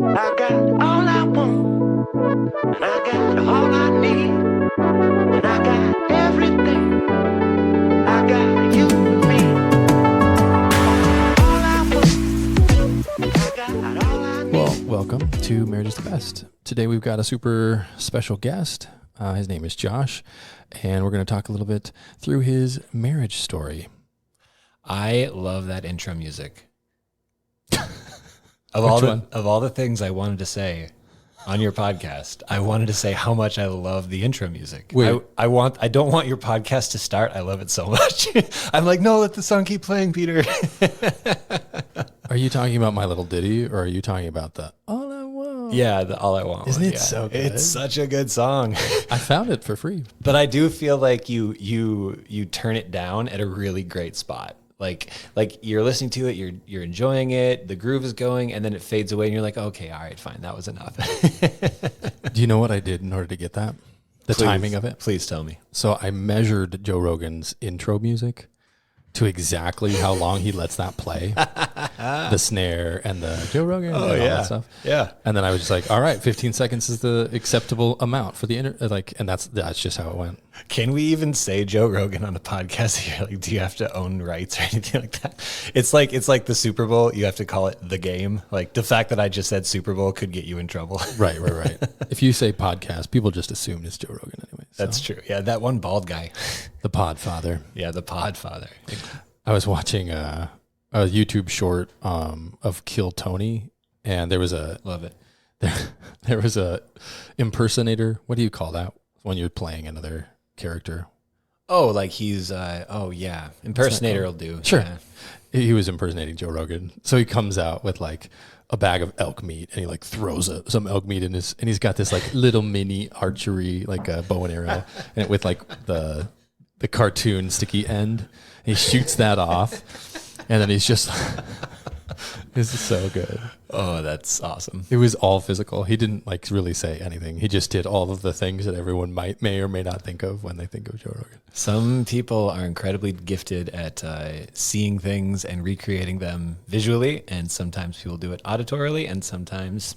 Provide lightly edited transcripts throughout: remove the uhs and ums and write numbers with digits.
I got all I want, and I got all I need, and I got everything. I got you and me. All I want, I got all I need. Well, welcome to Marriage is the Best. Today we've got a super special guest. His name is Josh, and we're going to talk a little bit through his marriage story. I love that intro music. Of all the things I wanted to say on your podcast, I wanted to say how much I love the intro music. Wait. I don't want your podcast to start. I love it so much. I'm like, no, let the song keep playing, Peter. Are you talking about My Little Ditty, or are you talking about the All I Want? Yeah, the All I Want. Isn't one, it so good? It's such a good song. I found it for free. But I do feel like you turn it down at a really great spot. Like you're listening to it, you're enjoying it, the groove is going, and then it fades away, and you're like, okay, all right, fine, that was enough. Do you know what I did in order to get that? The timing of it? Please tell me. So I measured Joe Rogan's intro music to exactly how long he lets that play. The snare and the Joe Rogan and all that stuff. Yeah. And then I was just like, all right, 15 seconds is the acceptable amount for the and that's just how it went. Can we even say Joe Rogan on the podcast here? Like, do you have to own rights or anything like that? It's like the Super Bowl. You have to call it the game. Like the fact that I just said Super Bowl could get you in trouble. Right. If you say podcast, people just assume it's Joe Rogan anyway. So. That's true. Yeah, that one bald guy. The Podfather. Yeah, the Podfather. I was watching a YouTube short of Kill Tony, and there was love it. There was a impersonator. What do you call that when you're playing another character? Oh, like he's impersonator will do. Sure. Yeah. He was impersonating Joe Rogan. So he comes out with like a bag of elk meat, and he like throws some elk meat in and he's got this like little mini archery, like a bow and arrow, and with like the cartoon sticky end. He shoots that off, and then he's just, this is so good. Oh, that's awesome. It was all physical. He didn't like really say anything. He just did all of the things that everyone may or may not think of when they think of Joe Rogan. Some people are incredibly gifted at seeing things and recreating them visually, and sometimes people do it auditorily, and sometimes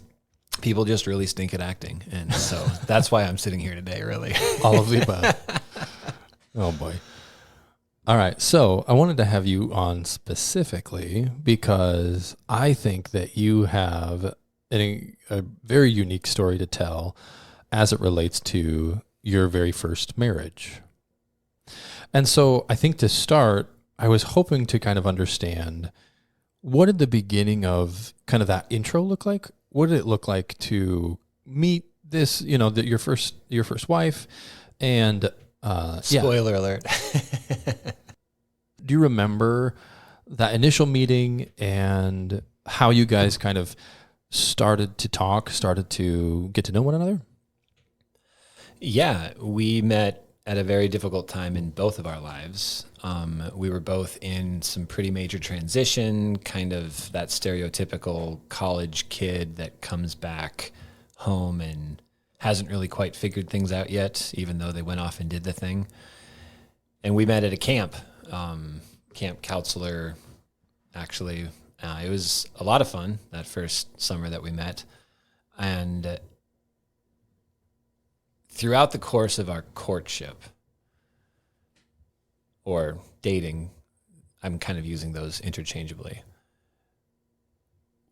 people just really stink at acting. And so that's why I'm sitting here today, really. All of the above. Oh, boy. All right. So I wanted to have you on specifically because I think that you have a very unique story to tell as it relates to your very first marriage. And so I think to start, I was hoping to kind of understand, what did the beginning of kind of that intro look like? What did it look like to meet this, your first wife? And Spoiler alert. Do you remember that initial meeting and how you guys kind of started to get to know one another? Yeah, we met at a very difficult time in both of our lives. We were both in some pretty major transition, kind of that stereotypical college kid that comes back home and hasn't really quite figured things out yet, even though they went off and did the thing. And we met at a camp counselor, actually. It was a lot of fun that first summer that we met. And throughout the course of our courtship or dating, I'm kind of using those interchangeably,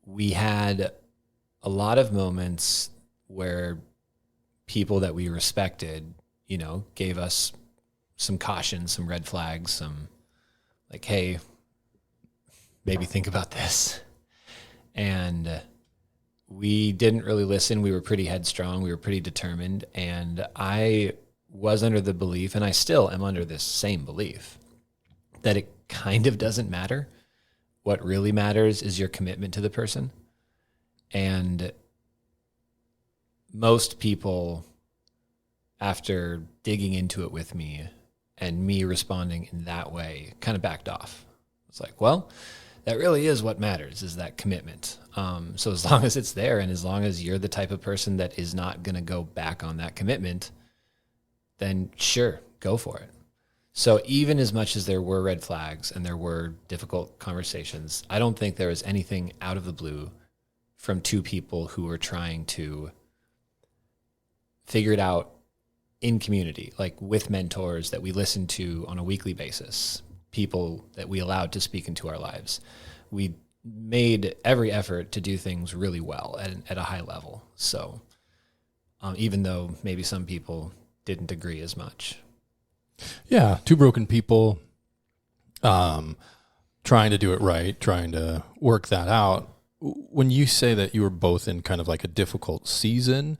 we had a lot of moments where people that we respected, gave us some caution, some red flags, some like, hey, maybe think about this. And we didn't really listen. We were pretty headstrong. We were pretty determined. And I was under the belief, and I still am under this same belief, that it kind of doesn't matter. What really matters is your commitment to the person. And most people, after digging into it with me and me responding in that way, kind of backed off. It's like, well, that really is what matters, is that commitment. So as long as it's there, and as long as you're the type of person that is not going to go back on that commitment, then sure, go for it. So even as much as there were red flags and there were difficult conversations, I don't think there was anything out of the blue from two people who were trying to figure it out in community, like with mentors that we listened to on a weekly basis, people that we allowed to speak into our lives. We made every effort to do things really well at a high level. So even though maybe some people didn't agree as much. Yeah, two broken people trying to do it right, trying to work that out. When you say that you were both in kind of like a difficult season,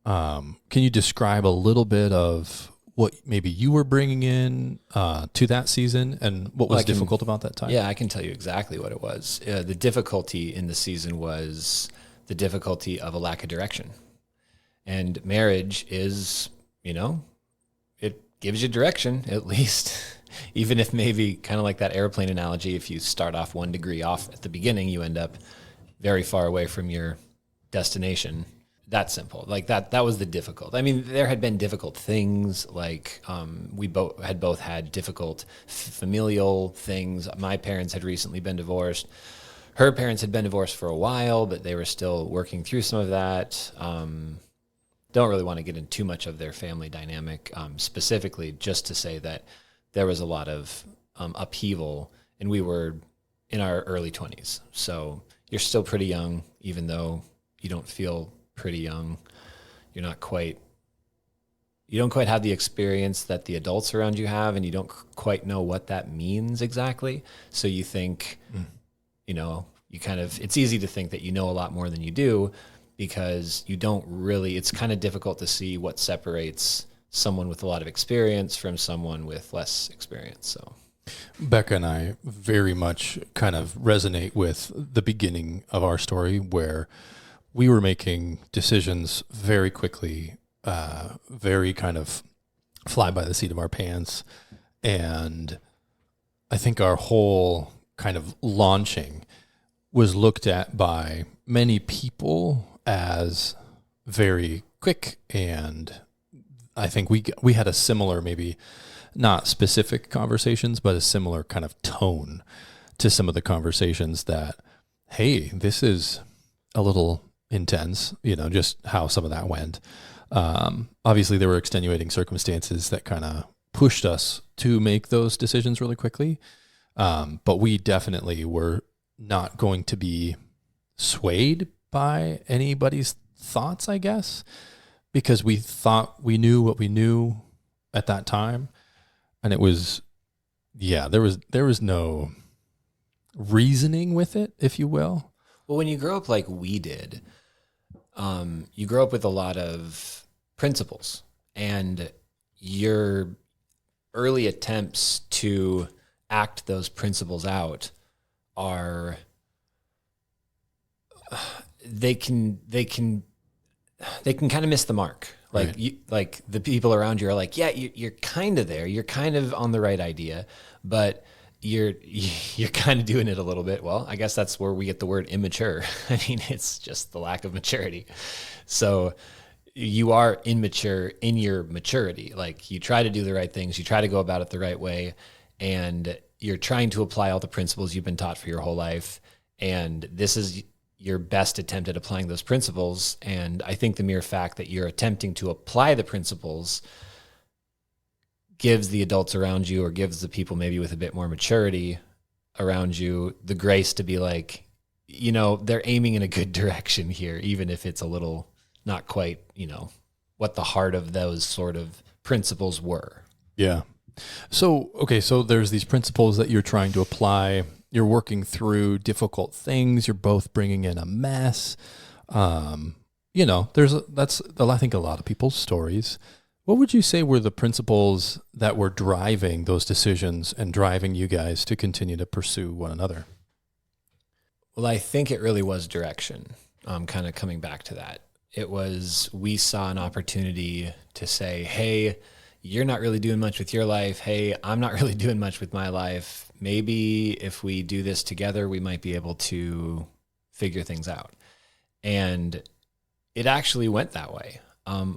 can you describe a little bit of what maybe you were bringing in to that season and what was difficult about that time? Yeah, I can tell you exactly what it was. The difficulty in the season was the difficulty of a lack of direction. And marriage is, it gives you direction, at least. Even if maybe kind of like that airplane analogy, if you start off 1 degree off at the beginning, you end up very far away from your destination. That's simple. Like that was the difficult. I mean, there had been difficult things, like we both had difficult familial things. My parents had recently been divorced. Her parents had been divorced for a while, but they were still working through some of that. Don't really want to get into too much of their family dynamic, specifically just to say that there was a lot of upheaval, and we were in our early 20s. So you're still pretty young, even though you don't feel pretty young. You don't quite have the experience that the adults around you have, and you don't quite know what that means exactly. So you think, it's easy to think that you know a lot more than you do, because you don't really, it's kind of difficult to see what separates someone with a lot of experience from someone with less experience. So Becca and I very much kind of resonate with the beginning of our story, where we were making decisions very quickly, very kind of fly by the seat of our pants. And I think our whole kind of launching was looked at by many people as very quick. And I think we had a similar, maybe not specific conversations, but a similar kind of tone to some of the conversations that, hey, this is a little intense, just how some of that went. Obviously there were extenuating circumstances that kind of pushed us to make those decisions really quickly. But we definitely were not going to be swayed by anybody's thoughts, I guess, because we thought we knew what we knew at that time. And it was, there was no reasoning with it, if you will. Well, when you grow up like we did, you grow up with a lot of principles, and your early attempts to act those principles out are, they can kind of miss the mark. Like, right. The people around you are like, yeah, you're kind of there. You're kind of on the right idea, but you're kind of doing it a little bit. Well, I guess that's where we get the word immature. I mean, it's just the lack of maturity. So you are immature in your maturity. Like, you try to do the right things. You try to go about it the right way, and you're trying to apply all the principles you've been taught for your whole life. And this is your best attempt at applying those principles. And I think the mere fact that you're attempting to apply the principles gives the adults around you, or gives the people maybe with a bit more maturity around you, the grace to be like, they're aiming in a good direction here, even if it's a little not quite, what the heart of those sort of principles were. Yeah. So there's these principles that you're trying to apply. You're working through difficult things. You're both bringing in a mess. That's I think a lot of people's stories. What would you say were the principles that were driving those decisions and driving you guys to continue to pursue one another? Well, I think it really was direction. Kind of coming back to that. It was, we saw an opportunity to say, hey, you're not really doing much with your life. Hey, I'm not really doing much with my life. Maybe if we do this together, we might be able to figure things out. And it actually went that way.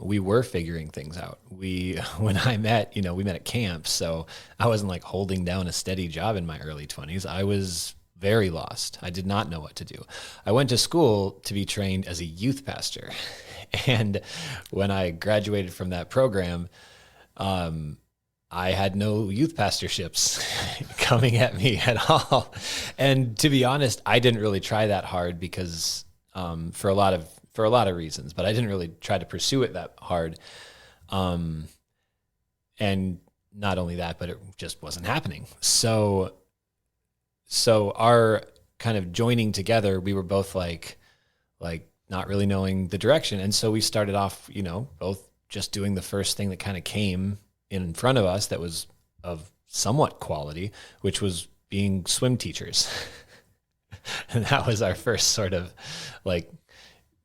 We were figuring things out. When I met, we met at camp. So I wasn't like holding down a steady job in my early 20s. I was very lost. I did not know what to do. I went to school to be trained as a youth pastor. And when I graduated from that program, I had no youth pastorships coming at me at all. And to be honest, I didn't really try that hard because for a lot of reasons, but I didn't really try to pursue it that hard. And not only that, but it just wasn't happening. So our kind of joining together, we were both like not really knowing the direction. And so we started off, both just doing the first thing that kind of came in front of us that was of somewhat quality, which was being swim teachers. And that was our first sort of like,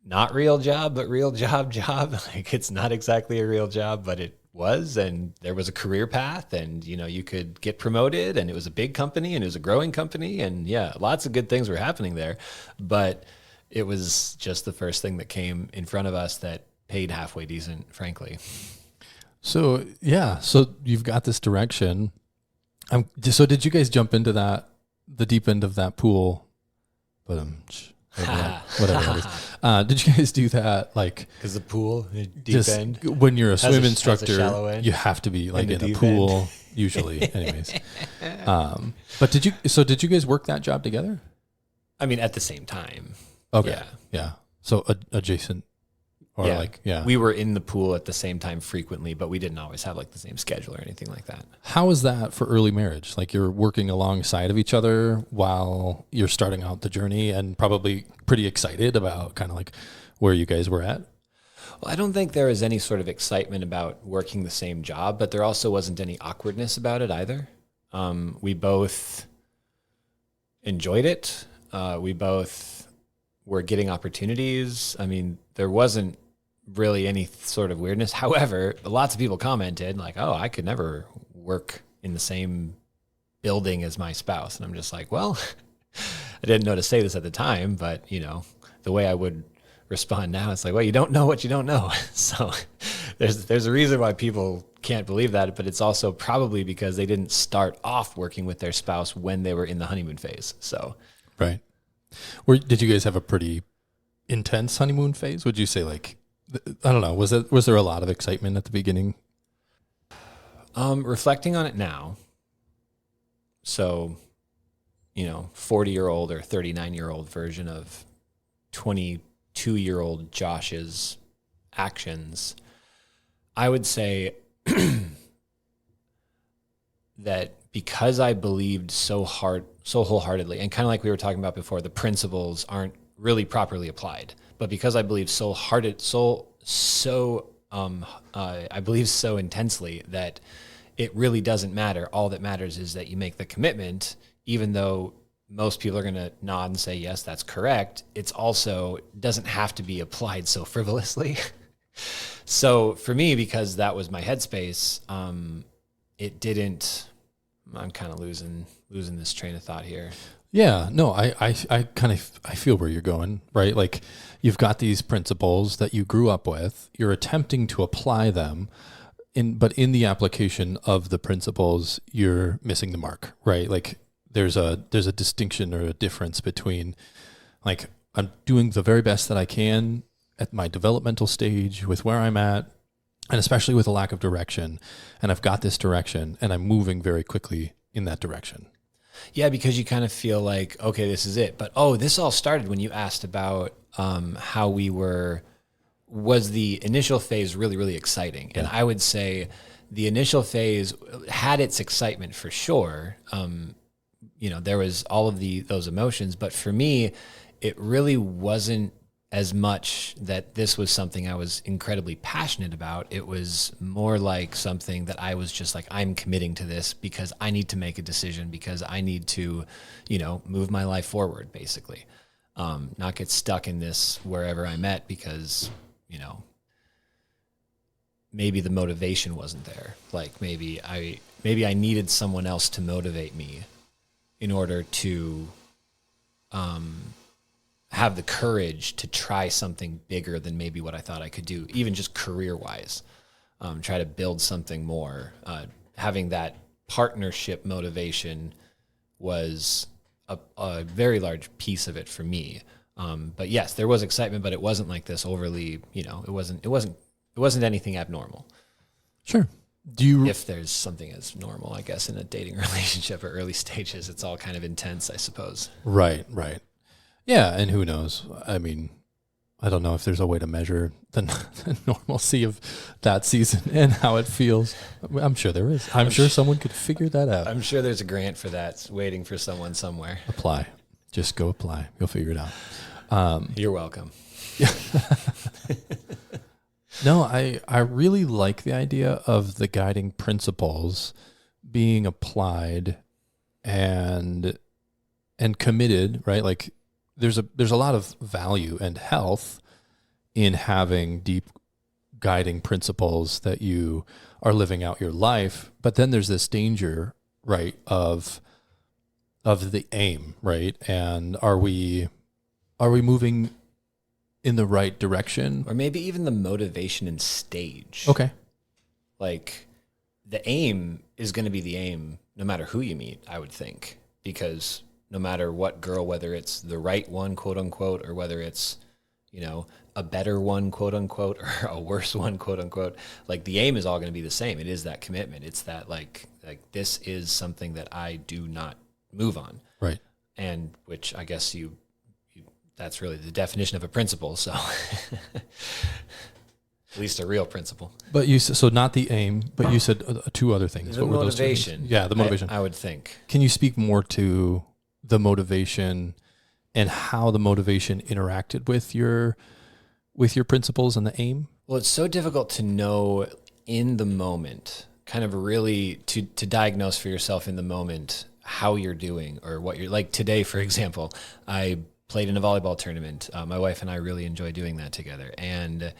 not real job, but real job. Like, it's not exactly a real job, but it was, and there was a career path, and you could get promoted, and it was a big company, and it was a growing company, and yeah, lots of good things were happening there. But it was just the first thing that came in front of us that paid halfway decent, frankly. So you've got this direction. So did you guys jump into the deep end of that pool? Whatever that is. Did you guys do that? Like, because the pool, deep end. When you're a swim has a instructor, shallow end. you have to be like in a deep pool, end. usually. Anyways, but did you guys work that job together? I mean, at the same time. Okay. Yeah. So adjacent, or we were in the pool at the same time frequently, but we didn't always have like the same schedule or anything like that. How is that for early marriage? Like, you're working alongside of each other while you're starting out the journey, and probably pretty excited about kind of like where you guys were at. Well, I don't think there was any sort of excitement about working the same job, but there also wasn't any awkwardness about it either. We both enjoyed it. We both were getting opportunities. I mean, there wasn't really any sort of weirdness. However, lots of people commented like, "Oh, I could never work in the same building as my spouse." And I'm just like, well, I didn't know to say this at the time, but the way I would respond now, it's like, well, you don't know what you don't know. So there's a reason why people can't believe that, but it's also probably because they didn't start off working with their spouse when they were in the honeymoon phase. So, right. Did you guys have a pretty intense honeymoon phase? Would you say, like, I don't know, was there a lot of excitement at the beginning? Reflecting on it now, so 40-year-old or 39-year-old version of 22-year-old Josh's actions, I would say that because I believed so wholeheartedly, and kind of like we were talking about before, the principles aren't really properly applied. But because I believe I believe so intensely that it really doesn't matter. All that matters is that you make the commitment, even though most people are going to nod and say, yes, that's correct. It's also doesn't have to be applied so frivolously. So for me, because that was my headspace, it didn't. I'm kind of losing this train of thought here. Yeah, no, I feel where you're going, right? Like, you've got these principles that you grew up with, you're attempting to apply them, but in the application of the principles, you're missing the mark, right? Like, there's a distinction or a difference between, like, I'm doing the very best that I can at my developmental stage with where I'm at, and especially with a lack of direction, and I've got this direction, and I'm moving very quickly in that direction. Yeah, because you kind of feel like, okay, this is it. But, this all started when you asked about how was the initial phase really, really exciting? Yeah. And I would say the initial phase had its excitement for sure. There was all of those emotions. But for me, it really wasn't as much that this was something I was incredibly passionate about. It was more like something that I was just like, I'm committing to this because I need to make a decision, because I need to, move my life forward, basically. Not get stuck in this wherever I'm at because, maybe the motivation wasn't there. Like maybe I needed someone else to motivate me in order to, have the courage to try something bigger than maybe what I thought I could do, even just career-wise. Try to build something more. Having that partnership motivation was a very large piece of it for me. But yes, there was excitement, but it wasn't like this overly, it wasn't anything abnormal. Sure. If there's something as normal, I guess, in a dating relationship or early stages, it's all kind of intense, I suppose. Right. Yeah. And who knows? I mean, I don't know if there's a way to measure the normalcy of that season and how it feels. I'm sure there is. I'm sure someone could figure that out. I'm sure there's a grant for that waiting for someone somewhere. Apply. Just go apply. You'll figure it out. You're welcome. No, I really like the idea of the guiding principles being applied and committed, right? Like there's a lot of value and health in having deep guiding principles that you are living out your life, but then there's this danger, right, of the aim, right? And are we moving in the right direction? Or maybe even the motivation and stage. Okay. Like the aim is going to be the aim no matter who you meet, I would think, because no matter what girl, whether it's the right one, quote unquote, or whether it's, a better one, quote unquote, or a worse one, quote unquote, like the aim is all going to be the same. It is that commitment. It's that like this is something that I do not move on. Right. And which I guess you that's really the definition of a principle. So at least a real principle. But so not the aim, but you said two other things. The what were motivation. Those two things? Yeah, the motivation. I would think. Can you speak more to the motivation and how the motivation interacted with your principles and the aim? Well, it's so difficult to know in the moment, kind of really to diagnose for yourself in the moment how you're doing or what you're like. Today, for example, I played in a volleyball tournament. My wife and I really enjoy doing that together. And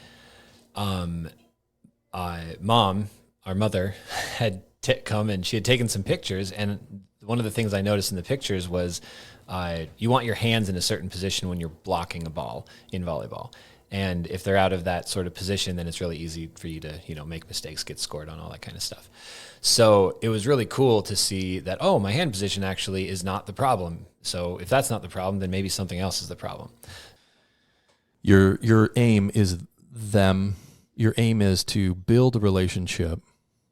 Mom, our mother, had come and she had taken some pictures. And one of the things I noticed in the pictures was you want your hands in a certain position when you're blocking a ball in volleyball. And if they're out of that sort of position, then it's really easy for you to, make mistakes, get scored on, all that kind of stuff. So it was really cool to see that, oh, my hand position actually is not the problem. So if that's not the problem, then maybe something else is the problem. Your aim is your aim is to build a relationship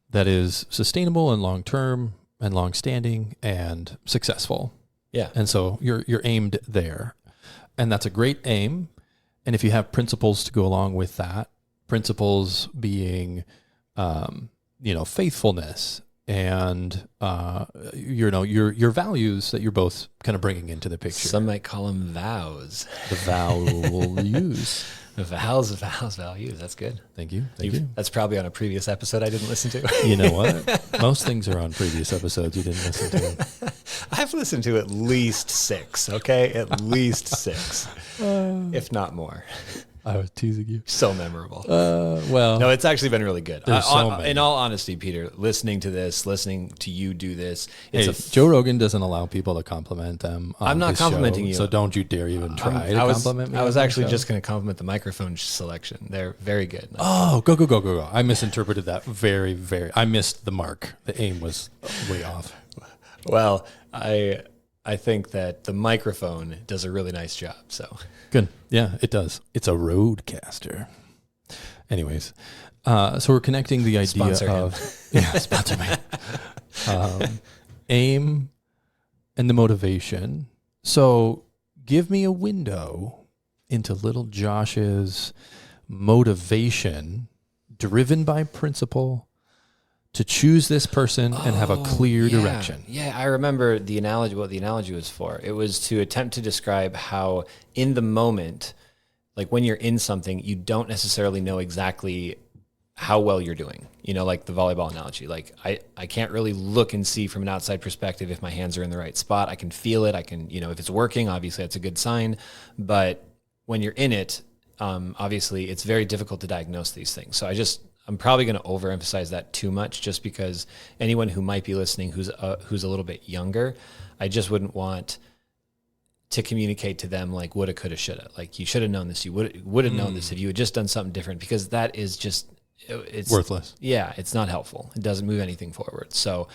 that is sustainable and long-term and long-standing and successful. Yeah. And so you're aimed there. And that's a great aim. And if you have principles to go along with that, principles being, faithfulness and, your values that you're both kind of bringing into the picture. Some might call them vows. The values. Values. That's good. Thank you. Thank you. That's probably on a previous episode I didn't listen to. You know what? Most things are on previous episodes you didn't listen to. I've listened to at least 6, okay? At least 6, if not more. I was teasing you. So memorable. No, it's actually been really good. So many. In all honesty, Peter, listening to you do this. Joe Rogan doesn't allow people to compliment them. I'm not complimenting you. So don't you dare even try to compliment me. I was actually just going to compliment the microphone selection. They're very good. Oh, go. I misinterpreted that very, very. I missed the mark. The aim was way off. Well, I think that the microphone does a really nice job. So good. Yeah, it does. It's a Rodecaster. Anyways, so we're connecting the idea sponsor me. Aim and the motivation. So give me a window into little Josh's motivation driven by principle to choose this person and have a clear direction. Yeah, I remember what the analogy was for. It was to attempt to describe how in the moment, like when you're in something, you don't necessarily know exactly how well you're doing. Like the volleyball analogy. Like I can't really look and see from an outside perspective if my hands are in the right spot. I can feel it. I can, if it's working, obviously that's a good sign. But when you're in it, obviously it's very difficult to diagnose these things. So I'm probably going to overemphasize that too much just because anyone who might be listening who's a little bit younger, I just wouldn't want to communicate to them like woulda, coulda, shoulda. Like you should have known this. You would have known this if you had just done something different, because that is just, it's worthless. Yeah, it's not helpful. It doesn't move anything forward. So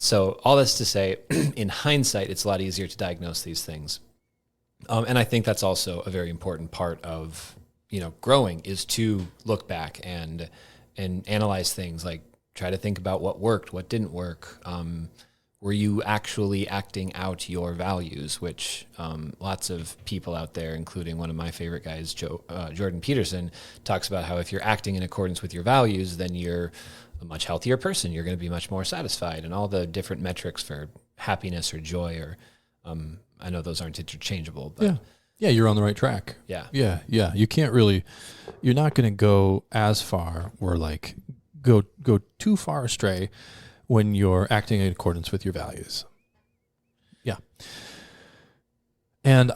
So all this to say, in hindsight, it's a lot easier to diagnose these things. And I think that's also a very important part of, growing, is to look back and analyze things, like try to think about what worked, what didn't work. Were you actually acting out your values, which lots of people out there, including one of my favorite guys, Jordan Peterson, talks about how if you're acting in accordance with your values, then you're a much healthier person. You're going to be much more satisfied, and all the different metrics for happiness or joy, or I know those aren't interchangeable, but yeah, you're on the right track. Yeah. You can't really, you're not going to go as far or like go too far astray when you're acting in accordance with your values. Yeah. And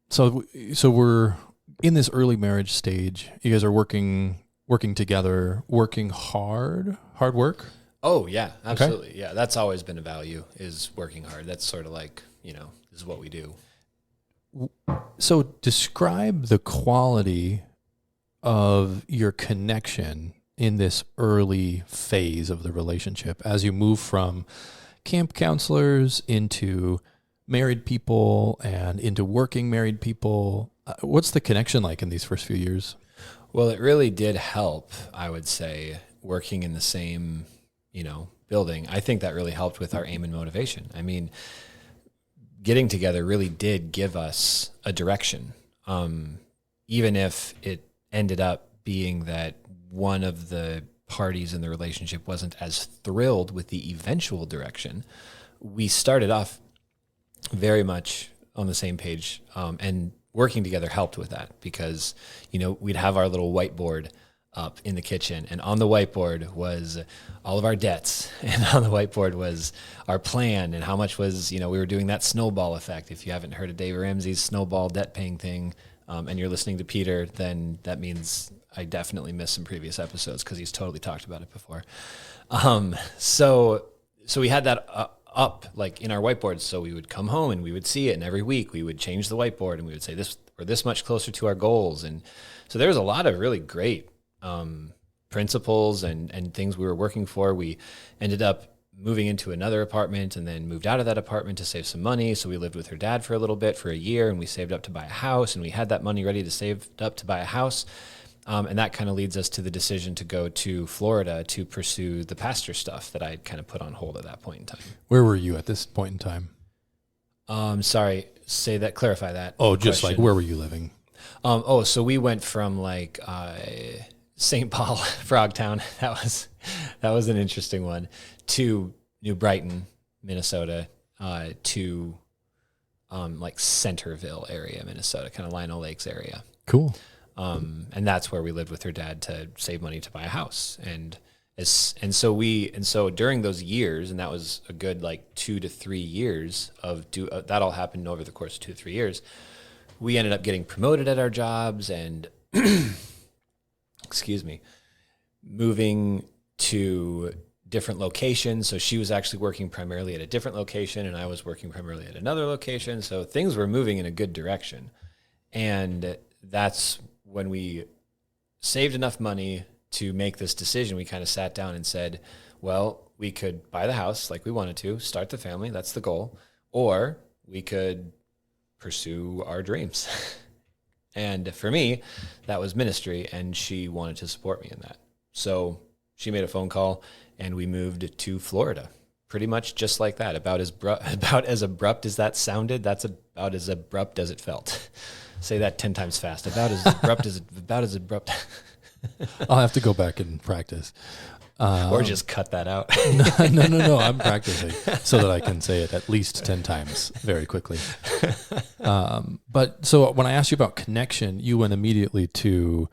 so we're in this early marriage stage. You guys are working together, working hard work. Oh yeah, absolutely. Okay. Yeah. That's always been a value, is working hard. That's sort of like, this is what we do. So describe the quality of your connection in this early phase of the relationship as you move from camp counselors into married people and into working married people. What's the connection like in these first few years? Well, it really did help, I would say, working in the same, building. I think that really helped with our aim and motivation. I mean, getting together really did give us a direction. Even if it ended up being that one of the parties in the relationship wasn't as thrilled with the eventual direction, we started off very much on the same page, and working together helped with that, because, we'd have our little whiteboard up in the kitchen, and on the whiteboard was all of our debts, and on the whiteboard was our plan and how much was, we were doing that snowball effect. If you haven't heard of Dave Ramsey's snowball debt paying thing, and you're listening to Peter, then that means I definitely missed some previous episodes, because he's totally talked about it before. So we had that up like in our whiteboards. So we would come home and we would see it, and every week we would change the whiteboard and we would say we're this much closer to our goals. And so there was a lot of really great principles and things we were working for. We ended up moving into another apartment and then moved out of that apartment to save some money. So we lived with her dad for a little bit, for a year, and we saved up to buy a house, and we had that money ready to save up to buy a house. And that kind of leads us to the decision to go to Florida to pursue the pastor stuff that I kind of put on hold at that point in time. Where were you at this point in time? Sorry, clarify that. Oh, just question. Like, where were you living? So we went from like St. Paul, Frogtown. That was an interesting one, to New Brighton, Minnesota, to like Centerville area, Minnesota, kind of Lino Lakes area. Cool. And that's where we lived with her dad to save money to buy a house. And so during those years, and that was a good like 2 to 3 years that all happened over the course of 2 to 3 years. We ended up getting promoted at our jobs and, moving to different locations. So she was actually working primarily at a different location, and I was working primarily at another location. So things were moving in a good direction. And that's when we saved enough money to make this decision. We kind of sat down and said, well, we could buy the house like we wanted to, start the family, that's the goal, or we could pursue our dreams. And for me, that was ministry, and she wanted to support me in that. So she made a phone call, and we moved to Florida, pretty much just like that. About as abrupt as that sounded, that's about as abrupt as it felt. Say that 10 times fast. About as abrupt. I'll have to go back and practice. Or just cut that out. No. I'm practicing so that I can say it at least 10 times very quickly. But so when I asked you about connection, you went immediately to,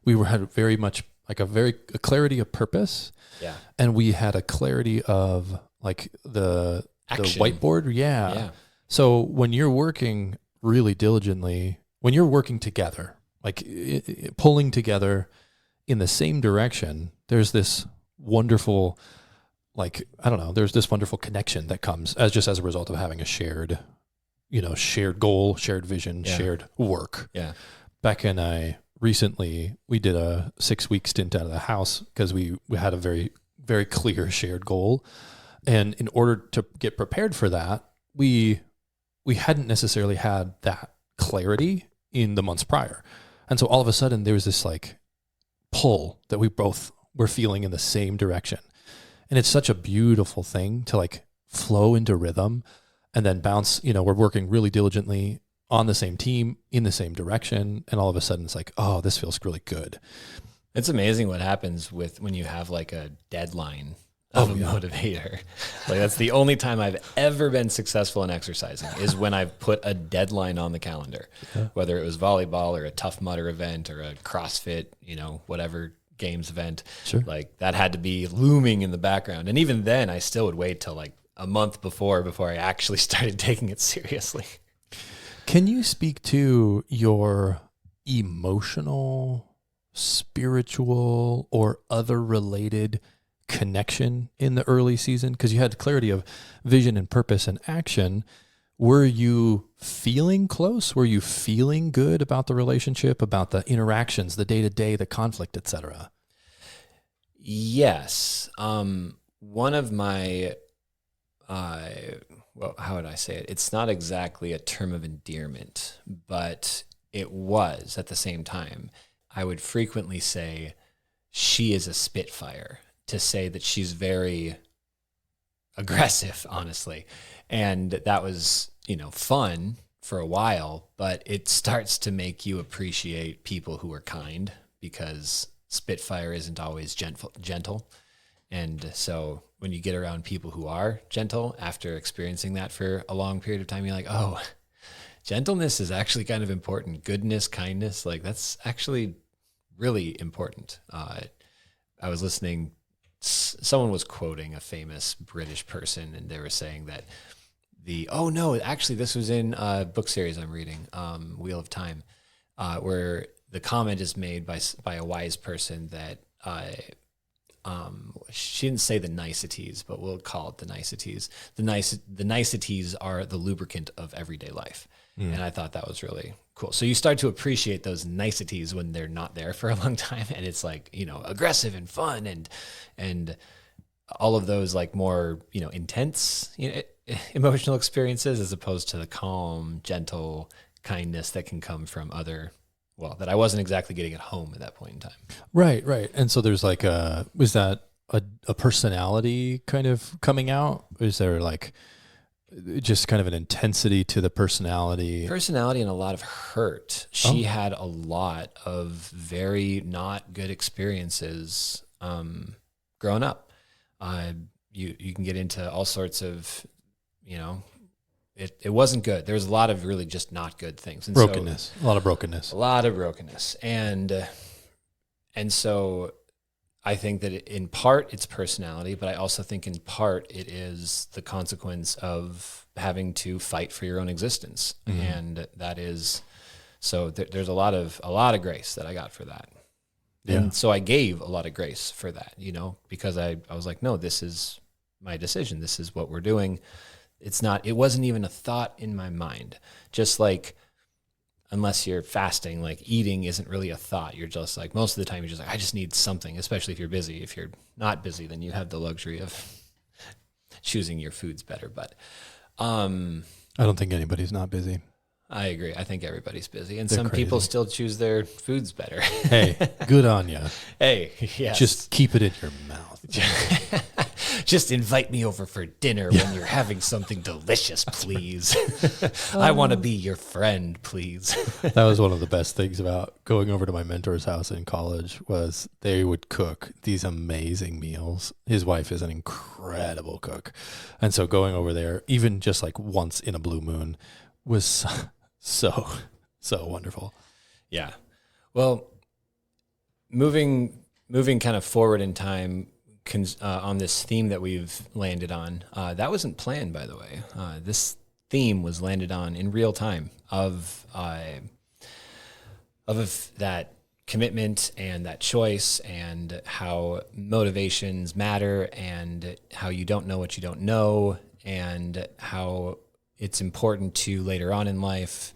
had very much like a clarity of purpose. Yeah. And we had a clarity of like the whiteboard. Yeah. So when you're working really diligently, when you're working together, like pulling together in the same direction, there's this wonderful, there's this wonderful connection that comes as a result of having a shared goal, shared vision, shared work. Yeah. Becca and I recently, we did a 6-week stint out of the house because we had a very, very clear shared goal. And in order to get prepared for that, we hadn't necessarily had that clarity in the months prior. And so all of a sudden there was this like pull that we both were feeling in the same direction. And it's such a beautiful thing to like flow into rhythm and then bounce, we're working really diligently on the same team in the same direction. And all of a sudden it's like, oh, this feels really good. It's amazing what happens when you have like a deadline of a motivator. Like that's the only time I've ever been successful in exercising is when I've put a deadline on the calendar, whether it was volleyball or a Tough Mudder event or a CrossFit, whatever games event. Sure. Like that had to be looming in the background. And even then I still would wait till like a month before I actually started taking it seriously. Can you speak to your emotional, spiritual, or other related connection in the early season? Because you had clarity of vision and purpose and action. Were you feeling close? Were you feeling good about the relationship, about the interactions, the day-to-day, the conflict, etc.? Yes. One of my, how would I say it? It's not exactly a term of endearment, but it was at the same time. I would frequently say she is a spitfire, to say that she's very aggressive, honestly. And that was, fun for a while, but it starts to make you appreciate people who are kind, because spitfire isn't always gentle. And so when you get around people who are gentle after experiencing that for a long period of time, you're like, oh, gentleness is actually kind of important. Goodness, kindness, like that's actually really important. I was listening, someone was quoting a famous British person, and they were saying that this was in a book series I'm reading, Wheel of Time, where the comment is made by a wise person that she didn't say the niceties, but we'll call it the niceties. The niceties are the lubricant of everyday life. And I thought that was really cool. So you start to appreciate those niceties when they're not there for a long time. And it's like, aggressive and fun and all of those like more, intense, emotional experiences, as opposed to the calm, gentle kindness that can come from that I wasn't exactly getting at home at that point in time. Right. And so there's like was that a personality kind of coming out? Is there like just kind of an intensity to the personality and a lot of hurt? She had a lot of very not good experiences growing up. You can get into all sorts of, it wasn't good. There was a lot of really just not good things. And brokenness, a lot of brokenness. And so I think that in part it's personality, but I also think in part it is the consequence of having to fight for your own existence. Mm-hmm. And that is, so there's a lot of grace that I got for that. Yeah. And so I gave a lot of grace for that, because I was like, no, this is my decision. This is what we're doing. It wasn't even a thought in my mind. Just like, unless you're fasting, like eating isn't really a thought. You're just like, most of the time you're just like, I just need something, especially if you're busy. If you're not busy, then you have the luxury of choosing your foods better. But I don't think anybody's not busy. I agree. I think everybody's busy, and some people still choose their foods better. Hey, good on you. Hey, yes. Just keep it in your mouth. Just invite me over for dinner when you're having something delicious, please. I want to be your friend, please. That was one of the best things about going over to my mentor's house in college was they would cook these amazing meals. His wife is an incredible cook. And so going over there, even just like once in a blue moon, was so wonderful. Yeah. Well, moving kind of forward in time on this theme that we've landed on, that wasn't planned, by the way. This theme was landed on in real time of that commitment and that choice and how motivations matter and how you don't know what you don't know and how it's important to later on in life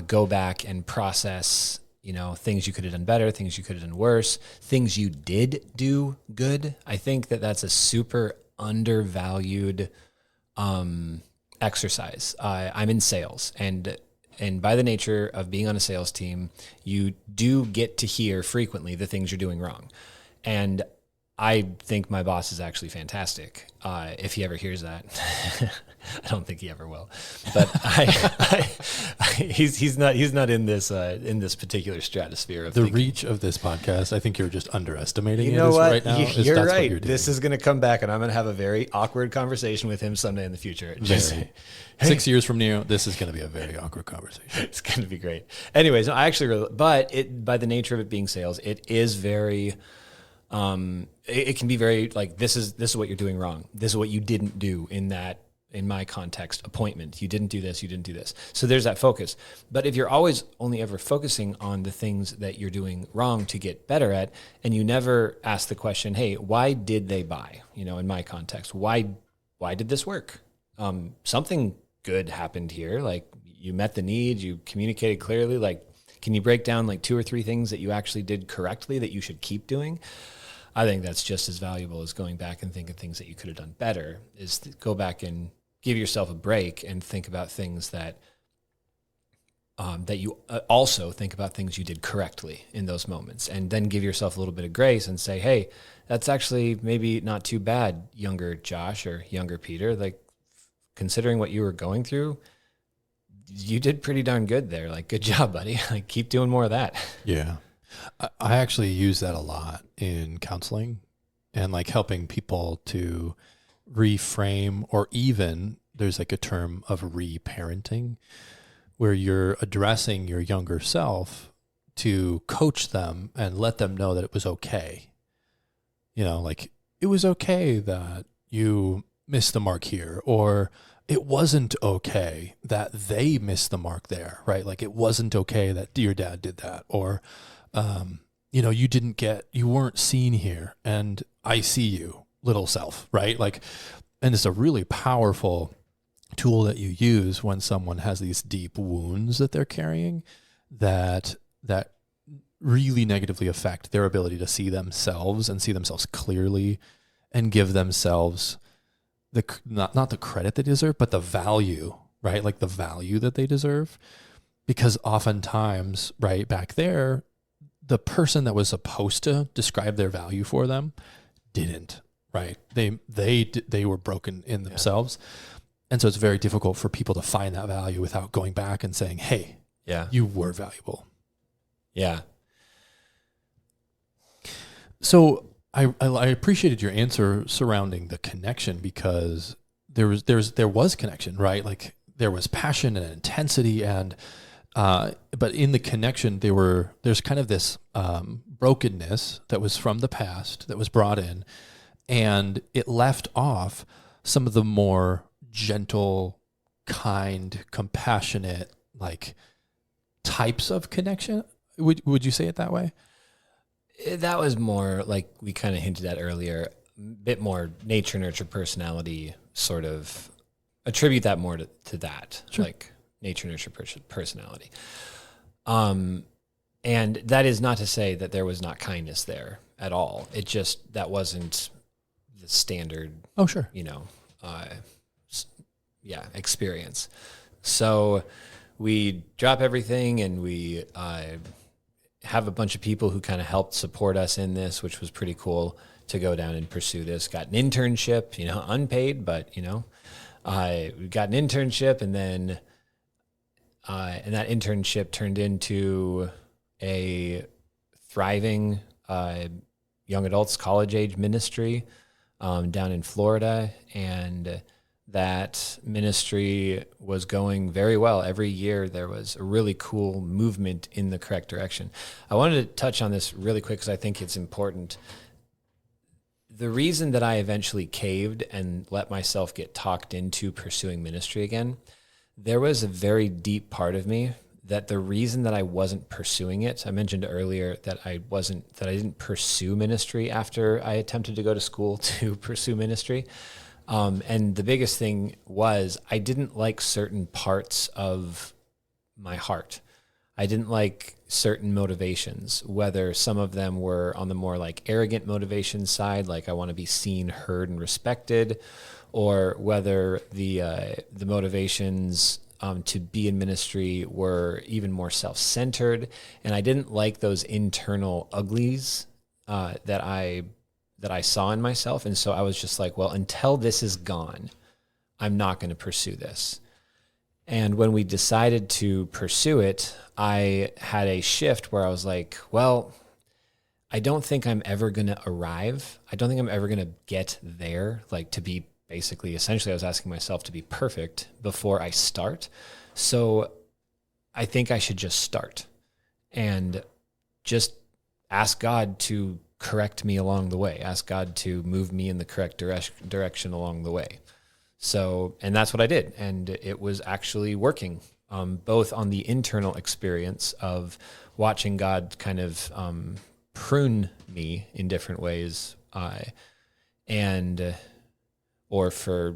go back and process, things you could have done better, things you could have done worse, things you did do good. I think that that's a super undervalued exercise. I'm in sales, and by the nature of being on a sales team, you do get to hear frequently the things you're doing wrong. And I think my boss is actually fantastic. If he ever hears that, I don't think he ever will. But he's not in this particular stratosphere of the thinking. reach of this podcast. I think you're just underestimating You know it what? right now. You're That's right. What you're doing. This is going to come back, and I'm going to have a very awkward conversation with him someday in the future. Very. 6 years from now, this is going to be a very awkward conversation. It's going to be great. Anyways, I actually really, but by the nature of it being sales, it is very. It can be very like, this is what you're doing wrong. This is what you didn't do in my context, appointment. You didn't do this. You didn't do this. So there's that focus. But if you're always only ever focusing on the things that you're doing wrong to get better at, and you never ask the question, hey, why did they buy? In my context, why did this work? Something good happened here. Like, you met the need, you communicated clearly. Like, can you break down like 2 or 3 things that you actually did correctly that you should keep doing? I think that's just as valuable as going back and think of things that you could have done better, is to go back and give yourself a break and think about things that you also think about things you did correctly in those moments, and then give yourself a little bit of grace and say, hey, that's actually maybe not too bad, younger Josh or younger Peter. Like, considering what you were going through, you did pretty darn good there. Like, good job, buddy. Like, keep doing more of that. Yeah. I actually use that a lot in counseling and like helping people to reframe, or even there's like a term of reparenting where you're addressing your younger self to coach them and let them know that it was okay. Like, it was okay that you missed the mark here, or it wasn't okay that they missed the mark there, right? Like, it wasn't okay that your dad did that, or, you weren't seen here, and I see you, little self, right? Like, and it's a really powerful tool that you use when someone has these deep wounds that they're carrying that really negatively affect their ability to see themselves and see themselves clearly and give themselves not the credit they deserve, but the value, right? Like, the value that they deserve. Because oftentimes, right back there, the person that was supposed to describe their value for them didn't, right? They were broken in themselves. And so it's very difficult for people to find that value without going back and saying, hey, you were valuable. Yeah. So I appreciated your answer surrounding the connection, because there was connection, right? Like, there was passion and intensity, and but in the connection there's kind of this brokenness that was from the past that was brought in, and it left off some of the more gentle, kind, compassionate, like, types of connection. Would you say it that way? That was more like we kind of hinted at earlier, a bit more nature, nurture, personality, sort of attribute that more to that, Sure. Like nature, nurture, personality. And that is not to say that there was not kindness there at all. It just, that wasn't the standard, Oh, sure. experience. So we drop everything, and we have a bunch of people who kind of helped support us in this, which was pretty cool to go down and pursue this. Got an internship, unpaid, but, we got an internship, and then and that internship turned into a thriving young adults college age ministry down in Florida. And that ministry was going very well. Every year there was a really cool movement in the correct direction. I wanted to touch on this really quick because I think it's important. The reason that I eventually caved and let myself get talked into pursuing ministry again, there was a very deep part of me that the reason that I wasn't pursuing it, I mentioned earlier that I didn't pursue ministry after I attempted to go to school to pursue ministry. And the biggest thing was I didn't like certain parts of my heart. I didn't like certain motivations, whether some of them were on the more like arrogant motivation side, like I want to be seen, heard, and respected, or whether the motivations to be in ministry were even more self-centered. And I didn't like those internal uglies that I saw in myself. And so I was just like, well, until this is gone, I'm not going to pursue this. And when we decided to pursue it, I had a shift where I was like, well, I don't think I'm ever going to arrive. I don't think I'm ever going to get there, like to be basically, essentially, I was asking myself to be perfect before I start. So I think I should just start and just ask God to correct me along the way, ask God to move me in the correct direction along the way. So, and that's what I did. And it was actually working, both on the internal experience of watching God kind of prune me in different ways, or for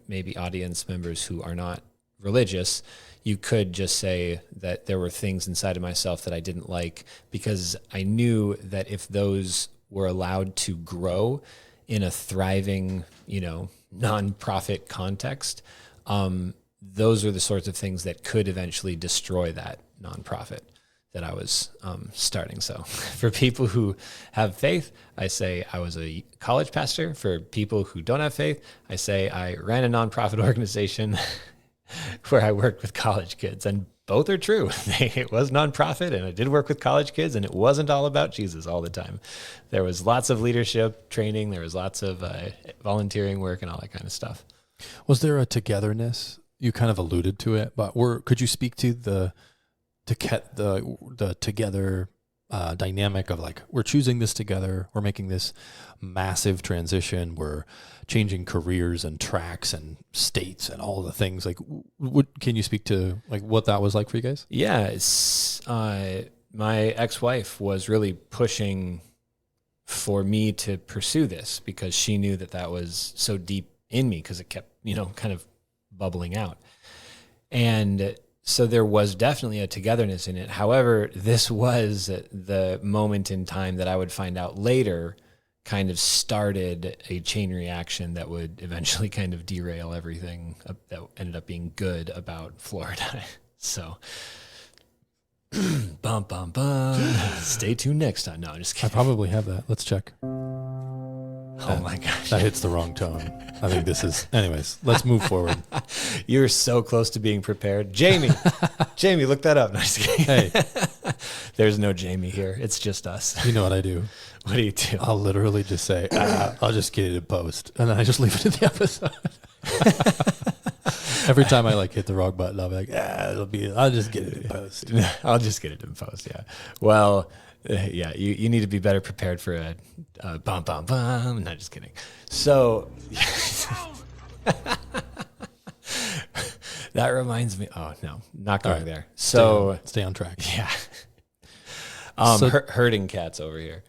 maybe audience members who are not religious, you could just say that there were things inside of myself that I didn't like, because I knew that if those were allowed to grow in a thriving, nonprofit context, those are the sorts of things that could eventually destroy that nonprofit that I was starting. So for people who have faith, I say I was a college pastor. For people who don't have faith, I say I ran a nonprofit organization where I worked with college kids. And both are true. It was nonprofit, and I did work with college kids, and it wasn't all about Jesus all the time. There was lots of leadership training. There was lots of volunteering work and all that kind of stuff. Was there a togetherness? You kind of alluded to it, but could you speak to the together dynamic of like, we're choosing this together, we're making this massive transition, we're changing careers and tracks and states and all the things. Like, can you speak to like what that was like for you guys? Yeah, my ex-wife was really pushing for me to pursue this because she knew that was so deep in me, because it kept, kind of bubbling out. And so there was definitely a togetherness in it. However, this was the moment in time that I would find out later kind of started a chain reaction that would eventually kind of derail everything that ended up being good about Florida. So, bum, bum, bum. Stay tuned next time. No, I'm just kidding. I probably have that. Let's check. Oh my gosh. That hits the wrong tone. I think this is, anyways, let's move forward. You're so close to being prepared. Jamie, look that up. No, just kidding. Hey, there's no Jamie here. It's just us. You know what I do? What do you do? I'll literally just say, I'll just get it in post. And then I just leave it in the episode. Every time I hit the wrong button, I'll be like, I'll just get it in post. I'll just get it in post. Yeah. Well, yeah, you need to be better prepared for a bum, bum, bum. Not just kidding. So that reminds me. Oh no, not going there. So stay on track. Yeah. Herding cats over here.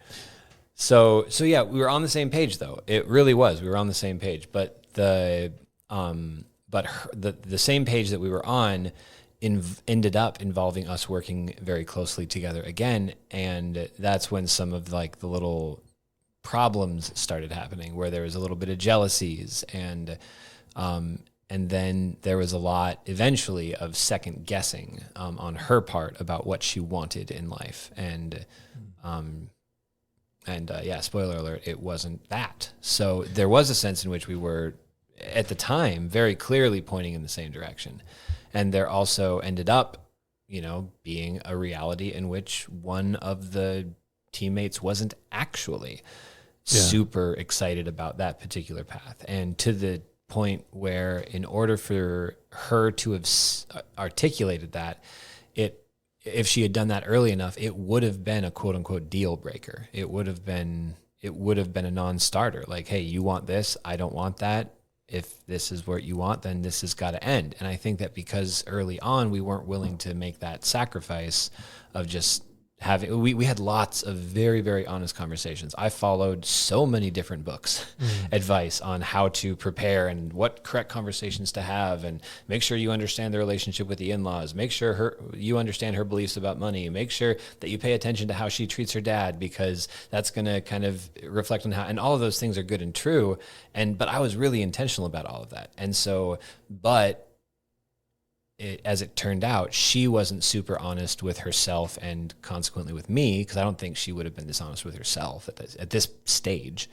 So yeah, we were on the same page though. It really was. We were on the same page, but the same page that we were on ended up involving us working very closely together again. And that's when some of the little problems started happening, where there was a little bit of jealousies and then there was a lot eventually of second guessing on her part about what she wanted in life. And spoiler alert, it wasn't that. So there was a sense in which we were at the time very clearly pointing in the same direction. And there also ended up, being a reality in which one of the teammates wasn't actually super excited about that particular path. And to the point where, in order for her to have articulated that, if she had done that early enough, it would have been a quote unquote deal breaker. It would have been a non-starter. Like, hey, you want this, I don't want that. If this is what you want, then this has got to end. And I think that because early on we weren't willing to make that sacrifice of just we had lots of very, very honest conversations. I followed so many different books, advice on how to prepare and what correct conversations to have, and make sure you understand the relationship with the in-laws, make sure you understand her beliefs about money, make sure that you pay attention to how she treats her dad, because that's going to kind of reflect on how, and all of those things are good and true. But I was really intentional about all of that. And so, as it turned out, she wasn't super honest with herself and consequently with me, because I don't think she would have been dishonest with herself at this stage.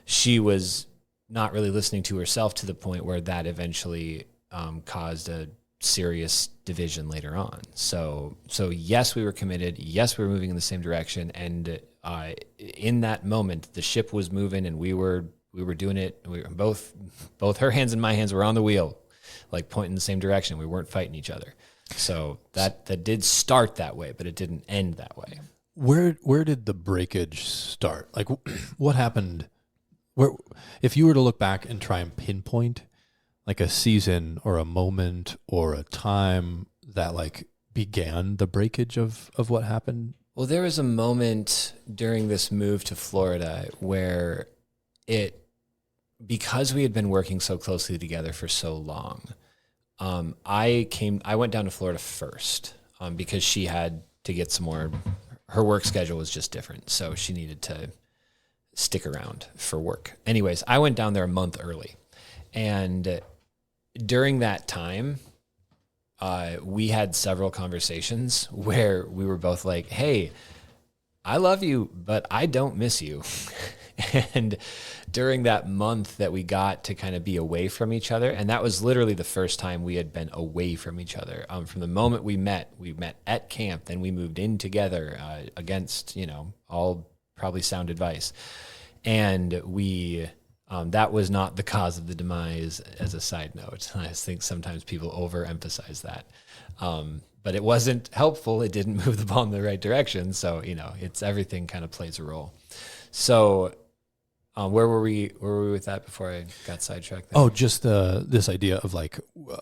She was not really listening to herself to the point where that eventually caused a serious division later on. So yes, we were committed. Yes, we were moving in the same direction. And in that moment, the ship was moving, and we were doing it. We were both her hands and my hands were on the wheel, like pointing in the same direction. We weren't fighting each other. So that did start that way, but it didn't end that way. Where did the breakage start? Like, what happened? Where, if you were to look back and try and pinpoint like a season or a moment or a time that like began the breakage of what happened? Well, there was a moment during this move to Florida where because we had been working so closely together for so long, I went down to Florida first because she had to get some more, her work schedule was just different. So she needed to stick around for work. Anyways, I went down there a month early. And during that time, we had several conversations where we were both like, hey, I love you, but I don't miss you. And during that month that we got to kind of be away from each other, and that was literally the first time we had been away from each other. From the moment we met at camp, then we moved in together against, all probably sound advice. And we, that was not the cause of the demise, as a side note. I think sometimes people overemphasize that. But it wasn't helpful. It didn't move the ball in the right direction. So, it's everything kind of plays a role. So, where were we with that before I got sidetracked there? Oh, just this idea of like,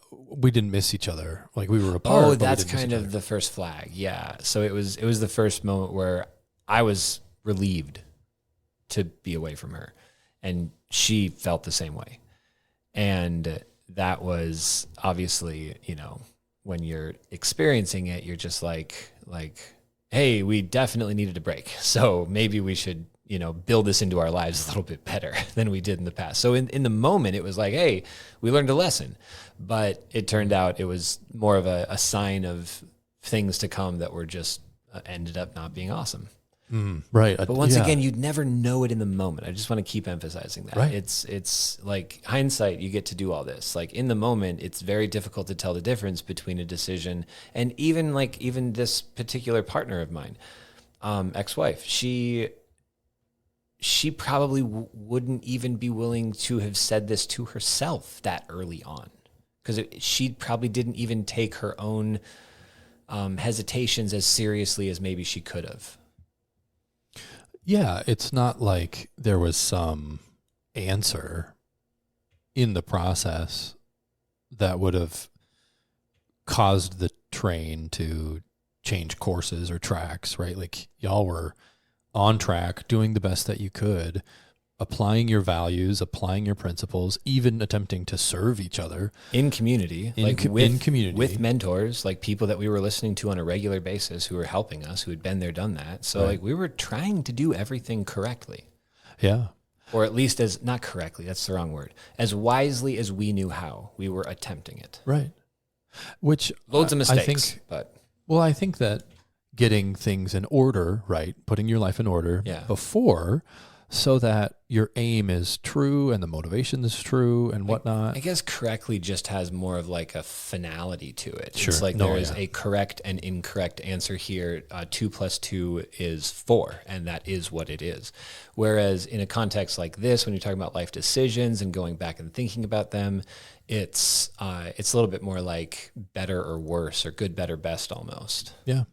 we didn't miss each other. Like we were apart. Oh, that's kind of the first flag. Yeah. So it was the first moment where I was relieved to be away from her, and she felt the same way. And that was obviously, when you're experiencing it, you're just like, hey, we definitely needed a break. So maybe we should, build this into our lives a little bit better than we did in the past. So in the moment, it was like, hey, we learned a lesson. But it turned out it was more of a sign of things to come that were just ended up not being awesome. Right. But once again, you'd never know it in the moment. I just want to keep emphasizing that. Right. It's like hindsight, you get to do all this. Like in the moment, it's very difficult to tell the difference between a decision and even this particular partner of mine, ex-wife, she probably wouldn't even be willing to have said this to herself that early on, because she probably didn't even take her own hesitations as seriously as maybe she could have. Yeah, it's not like there was some answer in the process that would have caused the train to change courses or tracks, right? Like y'all were on track, doing the best that you could, applying your values, applying your principles, even attempting to serve each other in community, in community with mentors, like people that we were listening to on a regular basis who were helping us, who had been there, done that. So right. like we were trying to do everything correctly. Yeah. Or at least not correctly, that's the wrong word. As wisely as we knew how, we were attempting it. Right. Which loads of mistakes, I think that getting things in order, right? Putting your life in order before, so that your aim is true and the motivation is true and whatnot. I guess correctly just has more of like a finality to it. Sure. It's like there is a correct and incorrect answer here. 2 + 2 is 4, and that is what it is. Whereas in a context like this, when you're talking about life decisions and going back and thinking about them, it's a little bit more like better or worse, or good, better, best almost. Yeah.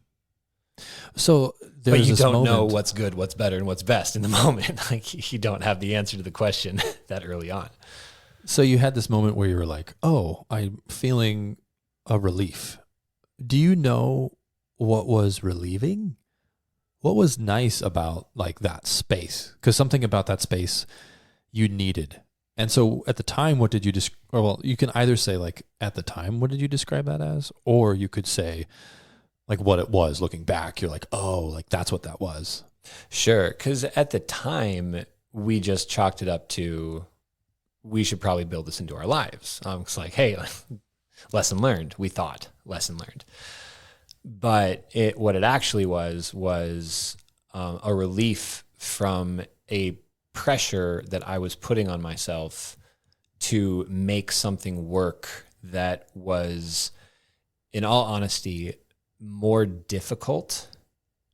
So there's but you this don't moment, know what's good, what's better, and what's best in the moment. Like you don't have the answer to the question that early on. So you had this moment where you were like, oh, I'm feeling a relief. Do you know what was relieving? what was nice about like that space? Because something about that space you needed. And so at the time, what did you well, you can either say like at the time, what did you describe that as? Or you could say like what it was looking back. You're like, oh, like that's what that was. Sure. Because at the time, we just chalked it up to, we should probably build this into our lives. It's like, hey, lesson learned. We thought lesson learned. But what it actually was a relief from a pressure that I was putting on myself to make something work that was, in all honesty, more difficult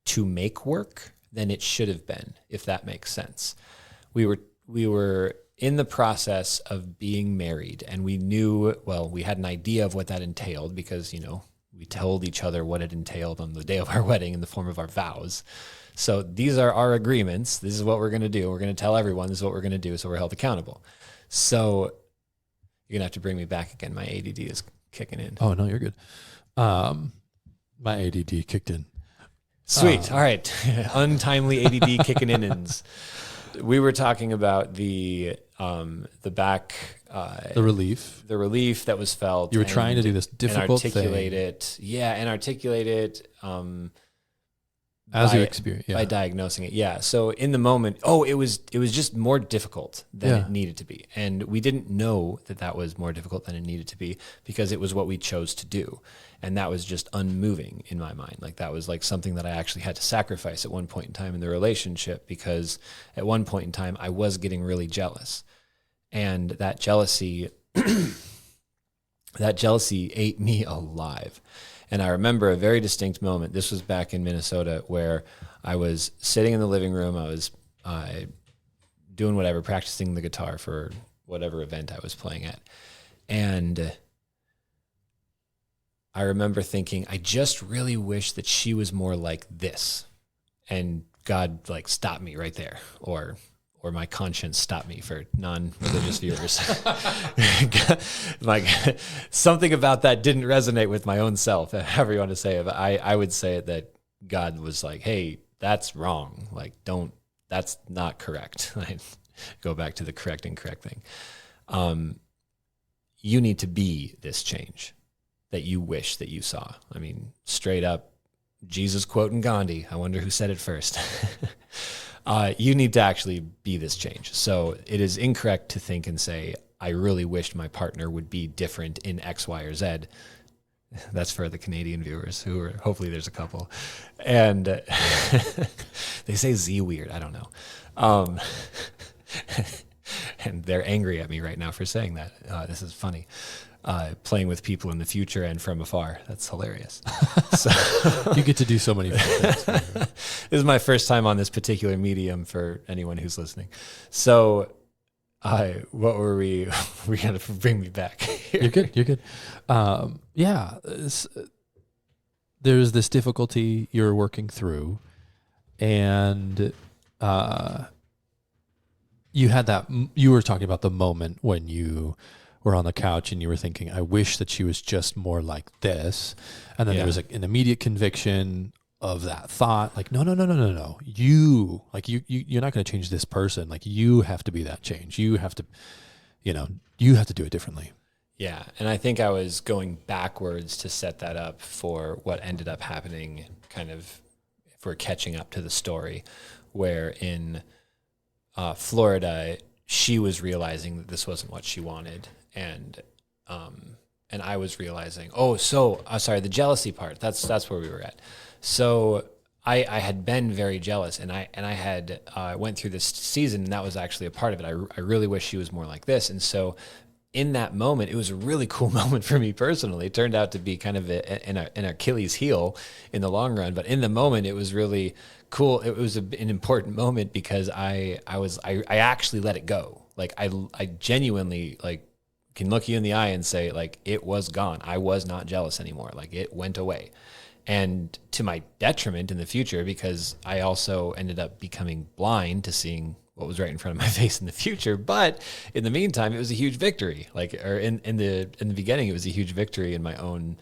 to make work than it should have been, if that makes sense. We were in the process of being married, and we knew, well, we had an idea of what that entailed because, we told each other what it entailed on the day of our wedding in the form of our vows. So these are our agreements. This is what we're going to do. We're going to tell everyone this is what we're going to do, so we're held accountable. So you're going to have to bring me back again. My ADD is kicking in. Oh, no, you're good. My ADD kicked in. Sweet. All right. Untimely ADD kicking in. We were talking about the back, the relief that was felt. You were trying to do this difficult and articulate it. Yeah, and articulate it. As you experience, by diagnosing it. Yeah. So in the moment, it was just more difficult than it needed to be. And we didn't know that was more difficult than it needed to be because it was what we chose to do. And that was just unmoving in my mind. Like that was like something that I actually had to sacrifice at one point in time in the relationship, because at one point in time I was getting really jealous. And that jealousy ate me alive. And I remember a very distinct moment. This was back in Minnesota, where I was sitting in the living room. I was doing whatever, practicing the guitar for whatever event I was playing at. And I remember thinking, I just really wish that she was more like this. And God stopped me right there. Or my conscience stopped me for non-religious viewers. Something about that didn't resonate with my own self, however you want to say it. But I would say that God was like, hey, that's wrong. That's not correct. Go back to the correct and correct thing. You need to be this change that you wish that you saw. I mean, straight up, Jesus quoting Gandhi. I wonder who said it first. You need to actually be this change. So it is incorrect to think and say, I really wished my partner would be different in X, Y, or Z. That's for the Canadian viewers who are, hopefully there's a couple. And they say Z weird. I don't know. And they're angry at me right now for saying that. This is funny. Playing with people in the future and from afar. That's hilarious. So you get to do so many things. This is my first time on this particular medium for anyone who's listening. So what were we? We're going to bring me back here. You're good. There's this difficulty you're working through, and you were talking about the moment when you were on the couch and you were thinking, I wish that she was just more like this. And then there was an immediate conviction of that thought. Like, no. You're not going to change this person. Like, you have to be that change. You have to do it differently. Yeah. And I think I was going backwards to set that up for what ended up happening, kind of, if we're catching up to the story, where in Florida, she was realizing that this wasn't what she wanted. And I was realizing, the jealousy part, that's where we were at. So I had been very jealous, and I had went through this season, and that was actually a part of it. I really wish she was more like this. And so in that moment, it was a really cool moment for me personally. It turned out to be kind of an Achilles heel in the long run, but in the moment, it was really cool. It was an important moment because I actually let it go. Like I genuinely can look you in the eye and say, it was gone. I was not jealous anymore. It went away. And to my detriment in the future, because I also ended up becoming blind to seeing what was right in front of my face in the future. But in the meantime, it was a huge victory. In the beginning, it was a huge victory in my own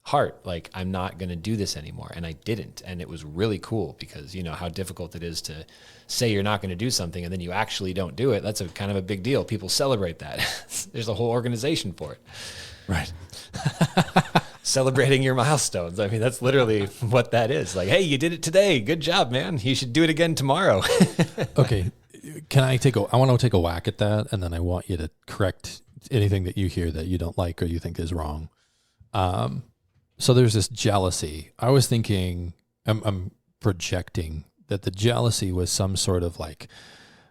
heart, like, I'm not going to do this anymore. And I didn't. And it was really cool because, you know, how difficult it is to say you're not going to do something and then you actually don't do it. That's a kind of a big deal. People celebrate that. There's a whole organization for it. Right. Celebrating your milestones. I mean, that's literally what that is. Like, hey, you did it today. Good job, man. You should do it again tomorrow. Okay. I want to take a whack at that. And then I want you to correct anything that you hear that you don't like or you think is wrong. So there's this jealousy. I was thinking, I'm projecting that the jealousy was some sort of like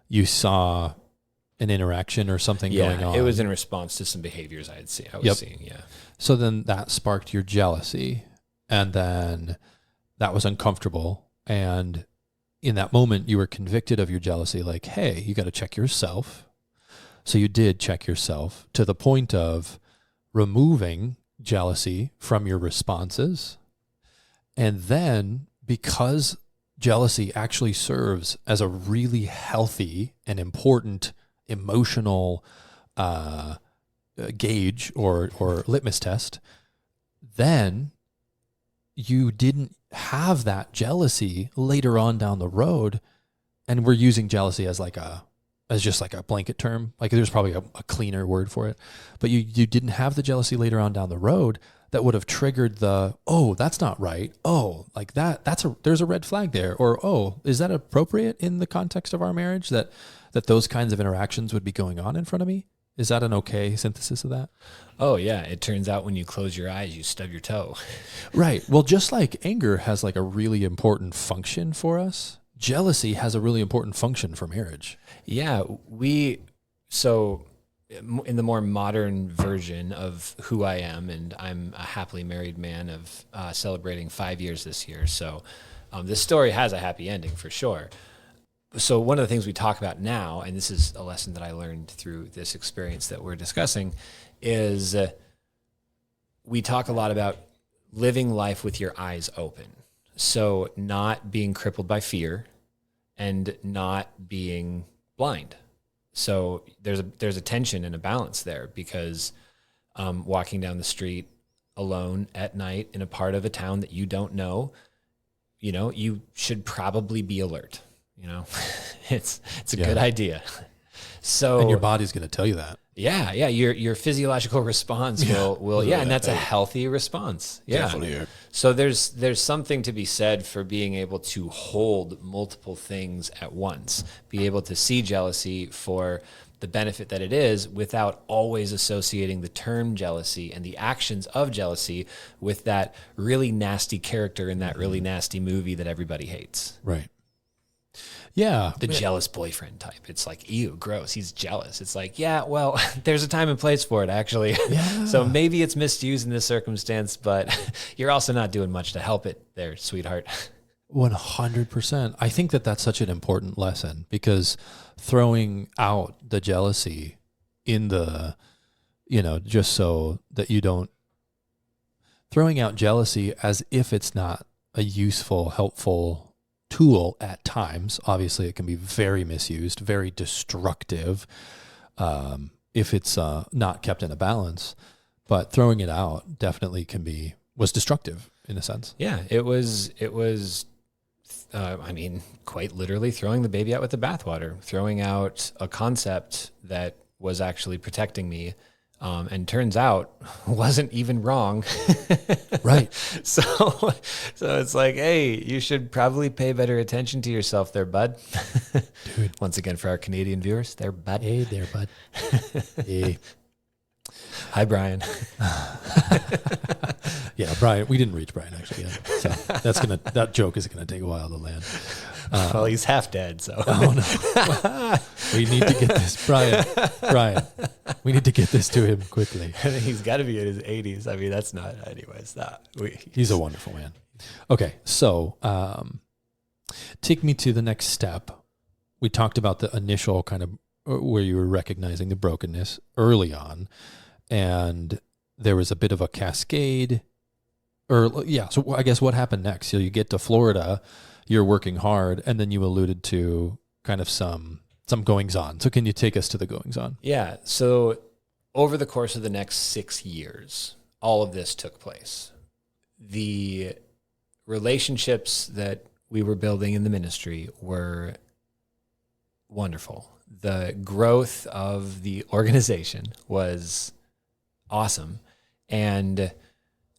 you saw an interaction or something going on. It was in response to some behaviors I was seeing. Yeah. So then that sparked your jealousy, and then that was uncomfortable. And in that moment, you were convicted of your jealousy. Like, hey, you got to check yourself. So you did check yourself to the point of removing jealousy from your responses. And then because jealousy actually serves as a really healthy and important emotional gauge or litmus test, then you didn't have that jealousy later on down the road. And we're using jealousy as just like a blanket term. Like there's probably a cleaner word for it, but you didn't have the jealousy later on down the road that would have triggered that's not right. Oh, like there's a red flag there. Or, oh, is that appropriate in the context of our marriage that those kinds of interactions would be going on in front of me? Is that an okay synthesis of that? Oh yeah. It turns out when you close your eyes, you stub your toe. Right. Well, just like anger has like a really important function for us, jealousy has a really important function for marriage. Yeah. So in the more modern version of who I am, and I'm a happily married man of celebrating 5 years this year. So this story has a happy ending for sure. So one of the things we talk about now, and this is a lesson that I learned through this experience that we're discussing, is we talk a lot about living life with your eyes open. So not being crippled by fear and not being blind. So there's a tension and a balance there because walking down the street alone at night in a part of a town that you don't know, you should probably be alert. It's a good idea. So, and your body's going to tell you that. Yeah. Your physiological response will, and that's a healthy response. Yeah. Definitely. So there's something to be said for being able to hold multiple things at once, be able to see jealousy for the benefit that it is without always associating the term jealousy and the actions of jealousy with that really nasty character in that really nasty movie that everybody hates. Right. Yeah. The jealous boyfriend type. It's like, ew, gross. He's jealous. It's like, yeah, well, there's a time and place for it, actually. Yeah. So maybe it's misused in this circumstance, but you're also not doing much to help it there, sweetheart. 100%. I think that's such an important lesson because throwing out the jealousy in the, just so that you don't, throwing out jealousy as if it's not a useful, helpful tool at times. Obviously, it can be very misused, very destructive if it's not kept in a balance. But throwing it out definitely was destructive in a sense. Yeah, it was. Quite literally throwing the baby out with the bathwater, throwing out a concept that was actually protecting me. And turns out wasn't even wrong. Right. So it's like, hey, you should probably pay better attention to yourself there, bud. Dude. Once again, for our Canadian viewers, there, bud. Hey there, bud. Hey. Hi, Brian. Yeah, Brian. We didn't reach Brian actually yet. So that joke is gonna take a while to land. Well, he's half dead, so. Oh no. We need to get this, Brian. We need to get this to him quickly. I think he's got to be in his 80s. I mean, that's not, anyways. He's a wonderful man. Okay, so take me to the next step. We talked about the initial kind of where you were recognizing the brokenness early on, and there was a bit of a cascade. So I guess what happened next? So you get to Florida, you're working hard, and then you alluded to kind of some goings on. So can you take us to the goings on? Yeah. So over the course of the next 6 years, all of this took place. the relationships that we were building in the ministry were wonderful. The growth of the organization was awesome, and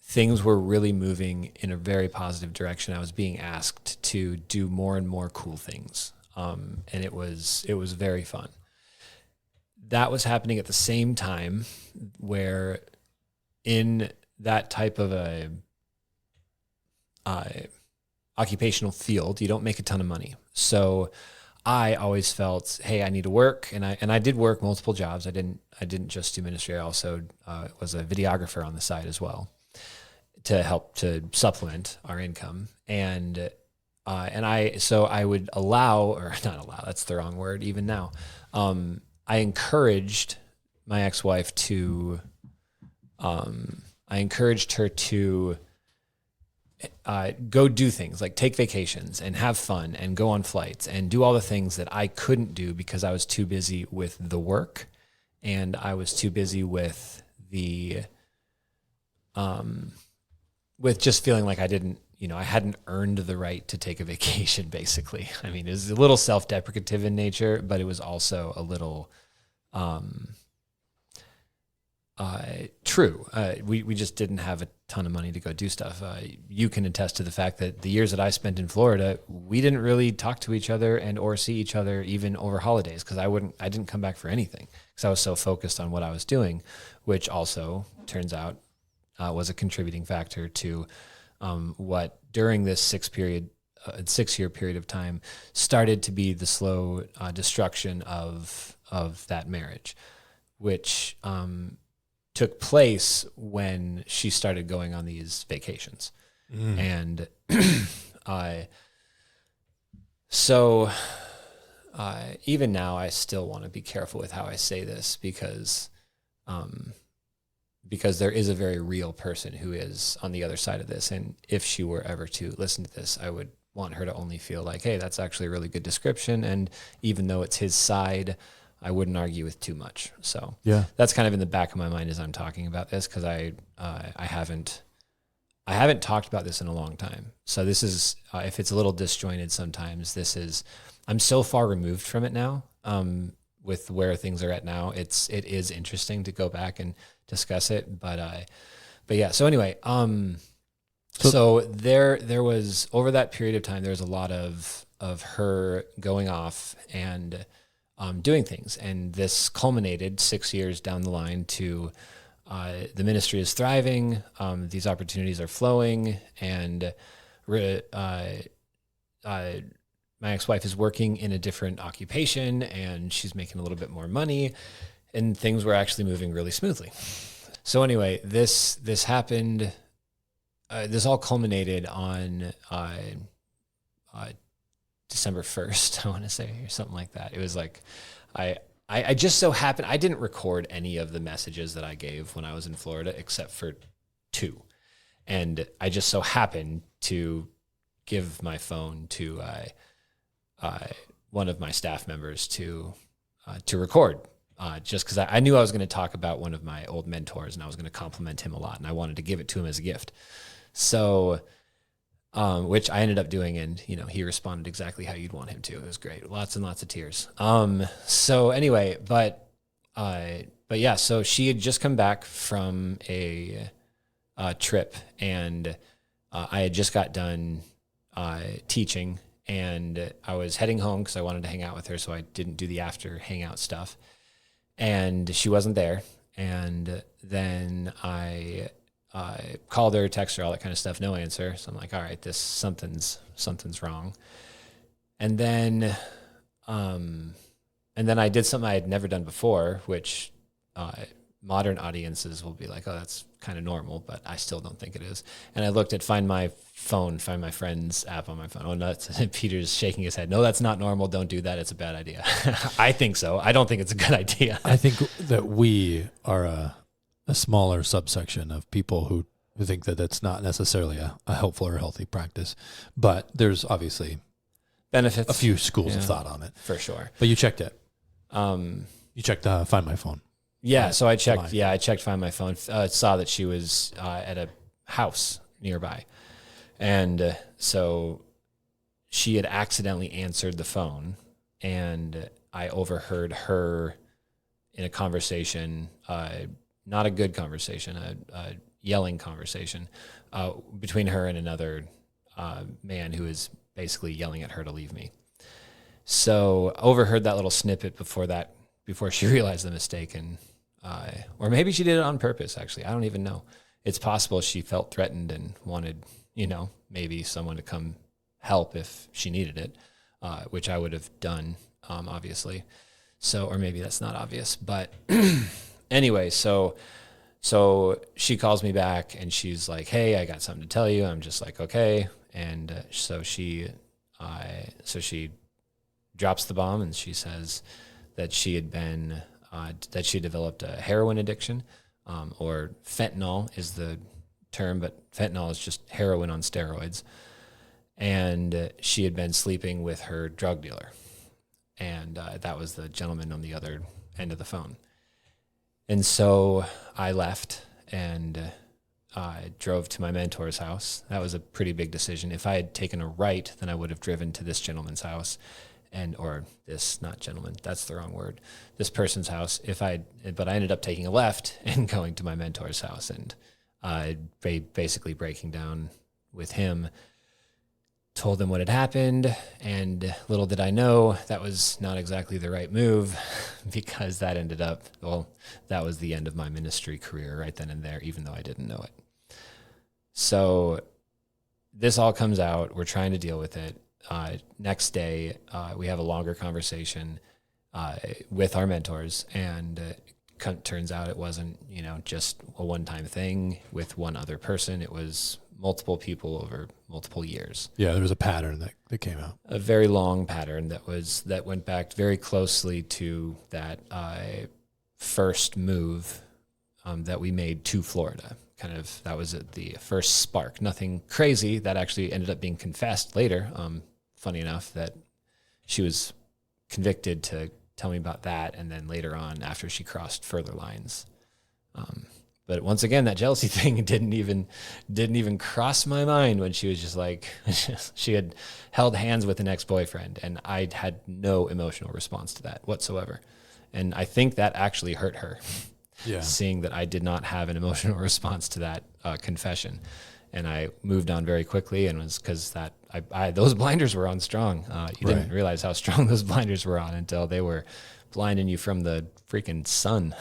things were really moving in a very positive direction. I was being asked to do more and more cool things, and it was very fun. That was happening at the same time where in that type of a occupational field, you don't make a ton of money. So I always felt, hey, I need to work, and I did work multiple jobs. I didn't just do ministry. I also was a videographer on the side as well to help to supplement our income. And I would allow, or not allow, that's the wrong word even now. I encouraged my ex-wife to, I encouraged her to go do things like take vacations and have fun and go on flights and do all the things that I couldn't do because I was too busy with the work, and I was too busy with the, with just feeling like I hadn't earned the right to take a vacation, basically. I mean, it was a little self-deprecative in nature, but it was also a little true. We just didn't have a ton of money to go do stuff. You can attest to the fact that the years that I spent in Florida, we didn't really talk to each other and or see each other even over holidays, because I didn't come back for anything because I was so focused on what I was doing, which also turns out was a contributing factor to what during this 6-year period of time started to be the slow destruction of that marriage, which took place when she started going on these vacations. And even now I still want to be careful with how I say this, because there is a very real person who is on the other side of this. And if she were ever to listen to this, I would want her to only feel like, hey, that's actually a really good description. And even though it's his side, I wouldn't argue with too much. So yeah, that's kind of in the back of my mind as I'm talking about this, because I haven't talked about this in a long time. So this is, if it's a little disjointed sometimes, I'm so far removed from it now, with where things are at now. It is interesting to go back and discuss it, but yeah. So anyway, so there was, over that period of time, there was a lot of her going off and doing things, and this culminated 6 years down the line to the ministry is thriving, these opportunities are flowing, and my ex-wife is working in a different occupation, and she's making a little bit more money, and things were actually moving really smoothly. So anyway, this happened. This all culminated on December 1st, I want to say, or something like that. It was like, I just so happened, I didn't record any of the messages that I gave when I was in Florida except for 2. And I just so happened to give my phone to one of my staff members to record, just because I knew I was going to talk about one of my old mentors, and I was going to compliment him a lot, and I wanted to give it to him as a gift. So, which I ended up doing, and he responded exactly how you'd want him to. It was great, lots and lots of tears. So anyway, but yeah, so she had just come back from a trip, and I had just got done teaching, and I was heading home because I wanted to hang out with her, so I didn't do the after hangout stuff, and she wasn't there, and then I called her, text her, all that kind of stuff, no answer. So I'm like, all right, something's wrong. And then I did something I had never done before, which modern audiences will be like, oh, that's kind of normal, but I still don't think it is. And I looked at Find My Friends app on my phone. Oh, no, Peter's shaking his head. No, that's not normal. Don't do that. It's a bad idea. I think so. I don't think it's a good idea. I think that we are a smaller subsection of people who think that that's not necessarily a helpful or healthy practice, but there's obviously benefits, a few schools of thought on it for sure. But you checked it. You checked Find My Phone. Yeah. So I checked. Yeah, I checked Find My Phone. Saw that she was at a house, nearby. And so she had accidentally answered the phone, and I overheard her in a conversation, not a good conversation, a yelling conversation between her and another man who was basically yelling at her to leave me. So overheard that little snippet before she realized the mistake, and or maybe she did it on purpose. Actually, I don't even know. It's possible she felt threatened and wanted, maybe someone to come help if she needed it, which I would have done, obviously. So, or maybe that's not obvious, but anyway, so she calls me back and she's like, "Hey, I got something to tell you." I'm just like, "Okay." And so she drops the bomb, and she says that she had been that she developed a heroin addiction, or fentanyl is the term, but fentanyl is just heroin on steroids. And she had been sleeping with her drug dealer, and that was the gentleman on the other end of the phone. And so I left and I drove to my mentor's house. That was a pretty big decision. If I had taken a right, then I would have driven to this gentleman's house, that's the wrong word, this person's house. But I ended up taking a left and going to my mentor's house, and basically breaking down with him, told them what had happened, and little did I know that was not exactly the right move, because that was the end of my ministry career right then and there, even though I didn't know it. So this all comes out. We're trying to deal with it. Next day, we have a longer conversation with our mentors, and turns out it wasn't, just a one-time thing with one other person. It was multiple people over multiple years. Yeah, there was a pattern that came out. A very long pattern that went back very closely to that first move that we made to Florida. That was the first spark. Nothing crazy that actually ended up being confessed later. Funny enough that she was convicted to tell me about that, and then later on, after she crossed further lines. But once again, that jealousy thing didn't even cross my mind when she was just like, she had held hands with an ex-boyfriend, and I had no emotional response to that whatsoever. And I think that actually hurt her, seeing that I did not have an emotional response to that confession. And I moved on very quickly, and it was because that those blinders were on strong. You didn't realize how strong those blinders were on until they were blinding you from the freaking sun.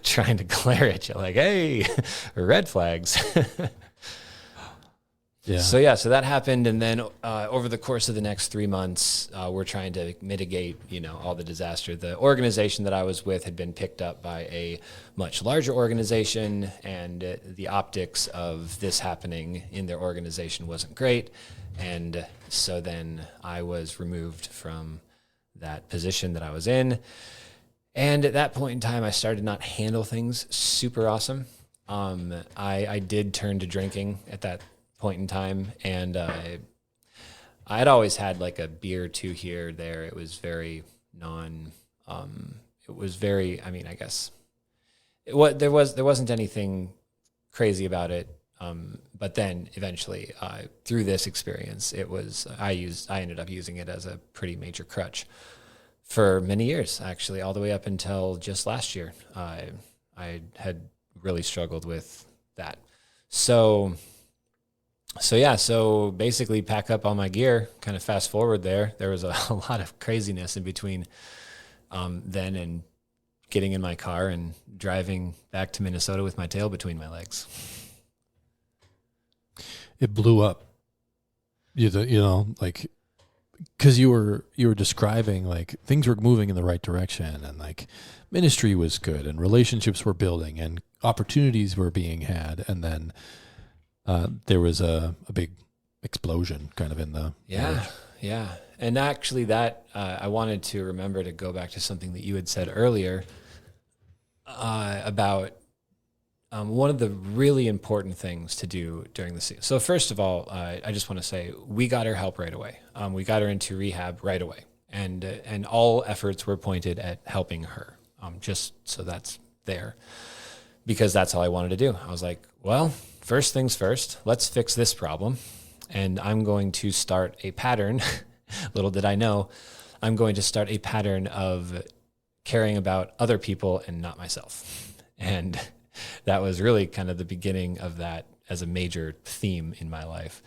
Trying to glare at you like, "Hey, red flags." So that happened. And then over the course of the next 3 months, we're trying to mitigate, all the disaster. The organization that I was with had been picked up by a much larger organization, and the optics of this happening in their organization wasn't great. And so then I was removed from that position that I was in. And at that point in time, I started to not handle things super awesome. I did turn to drinking at that point in time, and I had always had like a beer or two here or there. It was very I guess there wasn't anything crazy about it. But then eventually, through this experience, I ended up using it as a pretty major crutch for many years, actually, all the way up until just last year. I had really struggled with that. So basically pack up all my gear, kind of fast forward there. There was a lot of craziness in between then and getting in my car and driving back to Minnesota with my tail between my legs. It blew up, like, because you were describing like things were moving in the right direction, and like ministry was good, and relationships were building, and opportunities were being had, and then there was a big explosion kind of in the marriage. Yeah. And actually that I wanted to remember to go back to something that you had said earlier about one of the really important things to do during the season. So first of all, I just want to say we got her help right away. We got her into rehab right away, and all efforts were pointed at helping her. Just so that's there, because that's all I wanted to do. I was like, well, first things first, let's fix this problem. And I'm going to start a pattern. Little did I know, I'm going to start a pattern of caring about other people and not myself. And that was really kind of the beginning of that as a major theme in my life.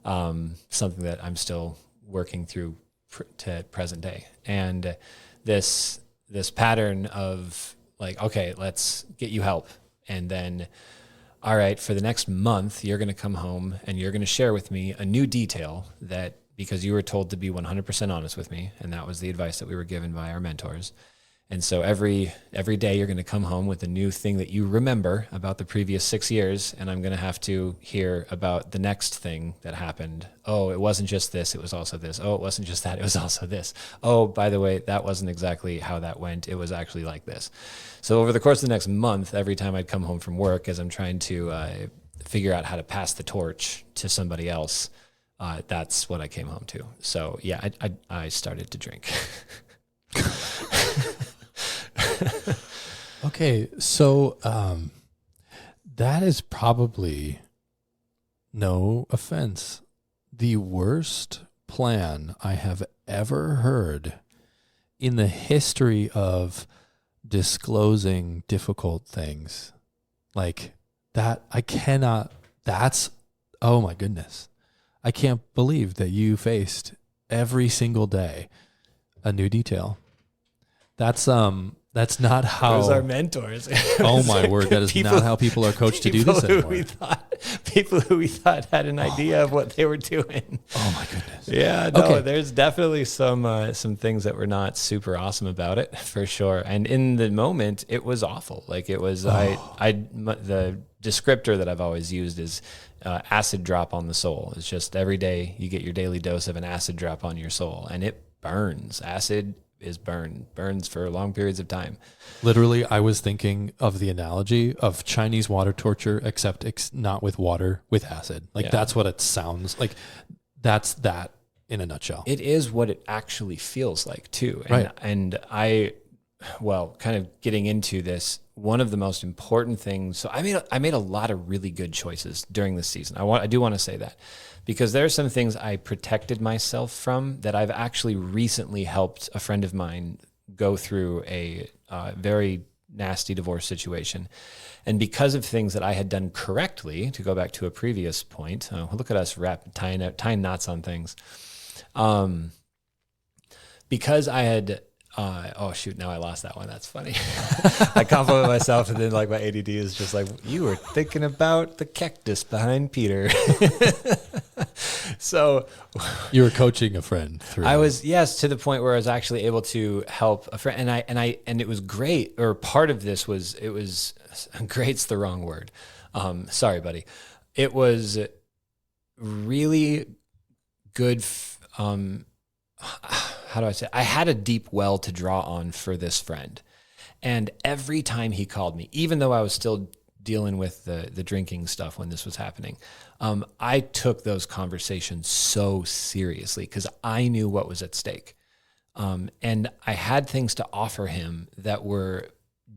Something that I'm still working through to present day. And this pattern of like, okay, let's get you help. And then, all right, for the next month, you're going to come home and you're going to share with me a new detail that, because you were told to be 100% honest with me. And that was the advice that we were given by our mentors. And so every day you're going to come home with a new thing that you remember about the previous 6 years. And I'm going to have to hear about the next thing that happened. Oh, it wasn't just this. It was also this. Oh, it wasn't just that. It was also this. Oh, by the way, that wasn't exactly how that went. It was actually like this. So over the course of the next month, every time I'd come home from work, as I'm trying to figure out how to pass the torch to somebody else, that's what I came home to. So yeah, I started to drink. Okay, so that is probably, no offense, the worst plan I have ever heard in the history of disclosing difficult things. Like that, oh my goodness. I can't believe that you faced every single day a new detail. That's not how. Those are mentors. Oh my word! That is not how people are coached to do this anymore. People who we thought had an idea of what they were doing. Oh my goodness! Yeah, no, okay. There's definitely some things that were not super awesome about it, for sure. And in the moment, it was awful. Like it was, the descriptor that I've always used is acid drop on the soul. It's just every day you get your daily dose of an acid drop on your soul, and it burns. Acid is burns for long periods of time. Literally, I was thinking of the analogy of Chinese water torture, except not with water, with acid. Like that's what it sounds like. That's that in a nutshell. It is what it actually feels like too. And, right. And kind of getting into this, one of the most important things. So I made a lot of really good choices during this season. I do want to say that, because there are some things I protected myself from that I've actually recently helped a friend of mine go through a very nasty divorce situation. And because of things that I had done correctly, to go back to a previous point, look at us tying knots on things. Because I had, now I lost that one. That's funny. I compliment myself, and then like my ADD is just like, you were thinking about the cactus behind Peter. So you were coaching a friend through. I was, yes, to the point where I was actually able to help a friend, and it was great. Or part of this was, great's the wrong word. Sorry, buddy. It was really good. How do I say? I had a deep well to draw on for this friend. And every time he called me, even though I was still dealing with the drinking stuff when this was happening, I took those conversations so seriously because I knew what was at stake. And I had things to offer him that were,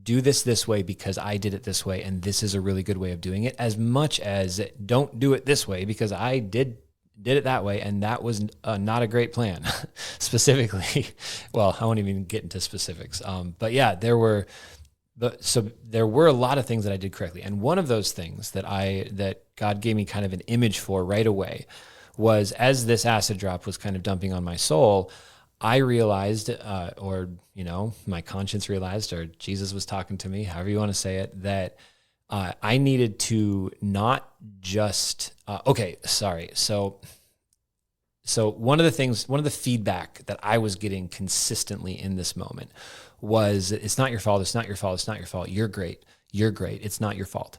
do this way because I did it this way, and this is a really good way of doing it, as much as don't do it this way because I did it that way, and that was not a great plan. Specifically, well, I won't even get into specifics. But yeah, there were a lot of things that I did correctly, and one of those things that God gave me kind of an image for right away was, as this acid drop was kind of dumping on my soul, I realized, my conscience realized, or Jesus was talking to me, however you want to say it, that I needed to not just, So one of the feedback that I was getting consistently in this moment was, it's not your fault. It's not your fault. It's not your fault. You're great. You're great. It's not your fault.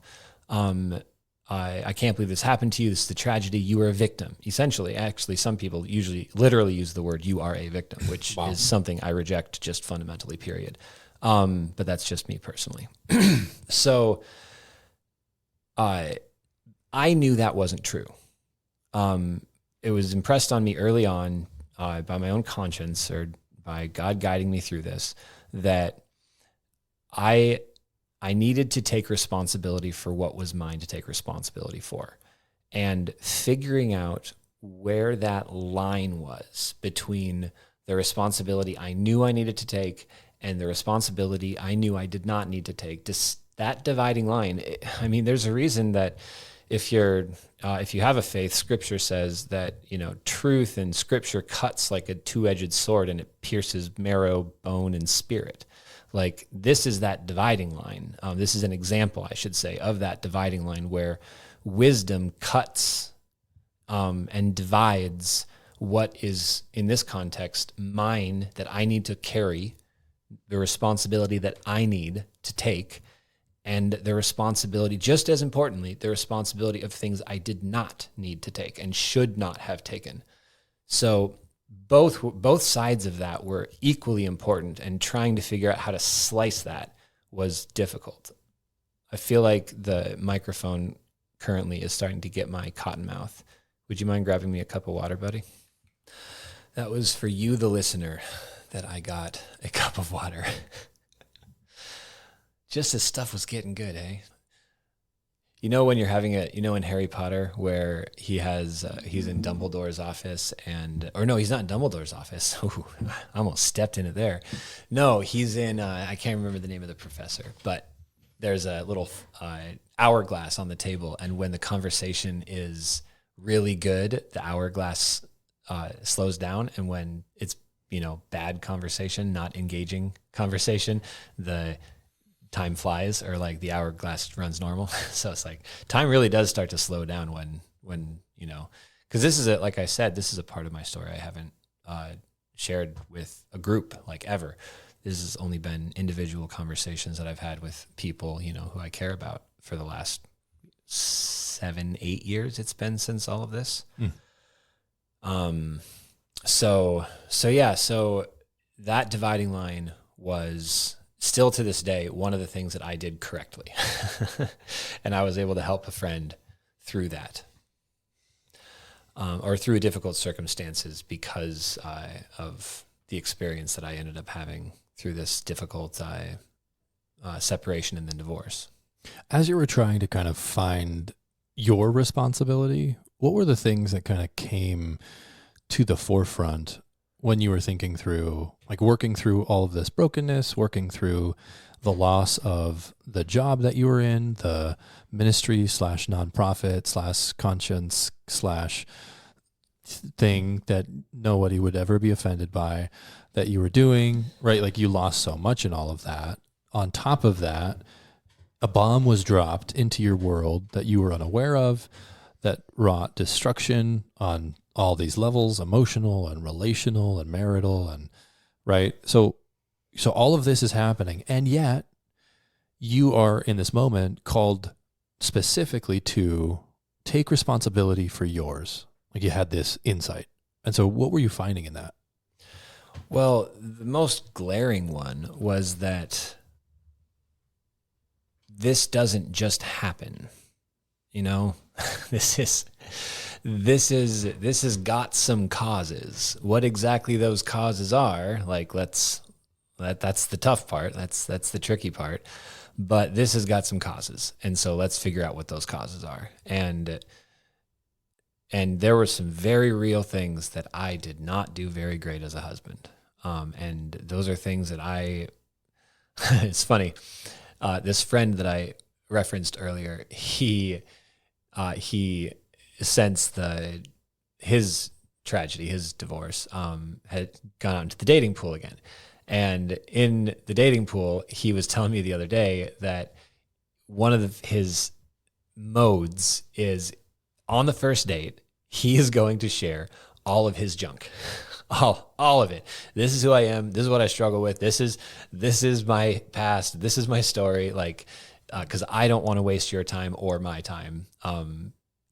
I can't believe this happened to you. This is the tragedy. You are a victim. Essentially, actually, some people usually literally use the word "you are a victim," which Wow. is something I reject just fundamentally, period. But that's just me personally. So I knew that wasn't true. It was impressed on me early on by my own conscience, or by God guiding me through this, that I I needed to take responsibility for what was mine to take responsibility for. And figuring out where that line was between the responsibility I knew I needed to take and the responsibility I knew I did not need to take, just that dividing line. I mean, there's a reason that if you have a faith, Scripture says that, truth in Scripture cuts like a two-edged sword and it pierces marrow, bone, and spirit. Like, this is that dividing line. This is an example, I should say, of that dividing line where wisdom cuts and divides what is, in this context, mine that I need to carry, the responsibility that I need to take, and the responsibility, just as importantly, the responsibility of things I did not need to take and should not have taken. So both sides of that were equally important, and trying to figure out how to slice that was difficult. I feel like the microphone currently is starting to get my cotton mouth. Would you mind grabbing me a cup of water, buddy? That was for you, the listener, that I got a cup of water. Just as stuff was getting good, eh? When you're having in Harry Potter where he's in Dumbledore's office or no, he's not in Dumbledore's office. Ooh, I almost stepped in it there. No, he's in, I can't remember the name of the professor, but there's a little hourglass on the table. And when the conversation is really good, the hourglass slows down. And when it's, bad conversation, not engaging conversation, the time flies, or like the hourglass runs normal. So it's like time really does start to slow down when because this is like I said, this is a part of my story I haven't shared with a group like ever. This has only been individual conversations that I've had with people, who I care about for the last 7-8 years. It's been since all of this. So that dividing line was still to this day one of the things that I did correctly. And I was able to help a friend through that, or through difficult circumstances because of the experience that I ended up having through this difficult separation and then divorce. As you were trying to kind of find your responsibility, what were the things that kind of came to the forefront when you were thinking through, like working through all of this brokenness, working through the loss of the job that you were in, the ministry / nonprofit / conscience / thing that nobody would ever be offended by that you were doing, right? Like you lost so much in all of that. On top of that, a bomb was dropped into your world that you were unaware of that wrought destruction on all these levels, emotional and relational and marital, and right. So all of this is happening. And yet you are in this moment called specifically to take responsibility for yours. Like you had this insight. And so what were you finding in that? Well, the most glaring one was that this doesn't just happen. This has got some causes. What exactly those causes are, like that's the tough part. That's the tricky part. But this has got some causes. And so let's figure out what those causes are. And there were some very real things that I did not do very great as a husband. And those are things that it's funny. This friend that I referenced earlier, he since his tragedy, his divorce, had gone out into the dating pool again. And in the dating pool, he was telling me the other day that one of his modes is on the first date, he is going to share all of his junk. All of it. This is who I am. This is what I struggle with. This is my past. This is my story. Like, because I don't want to waste your time or my time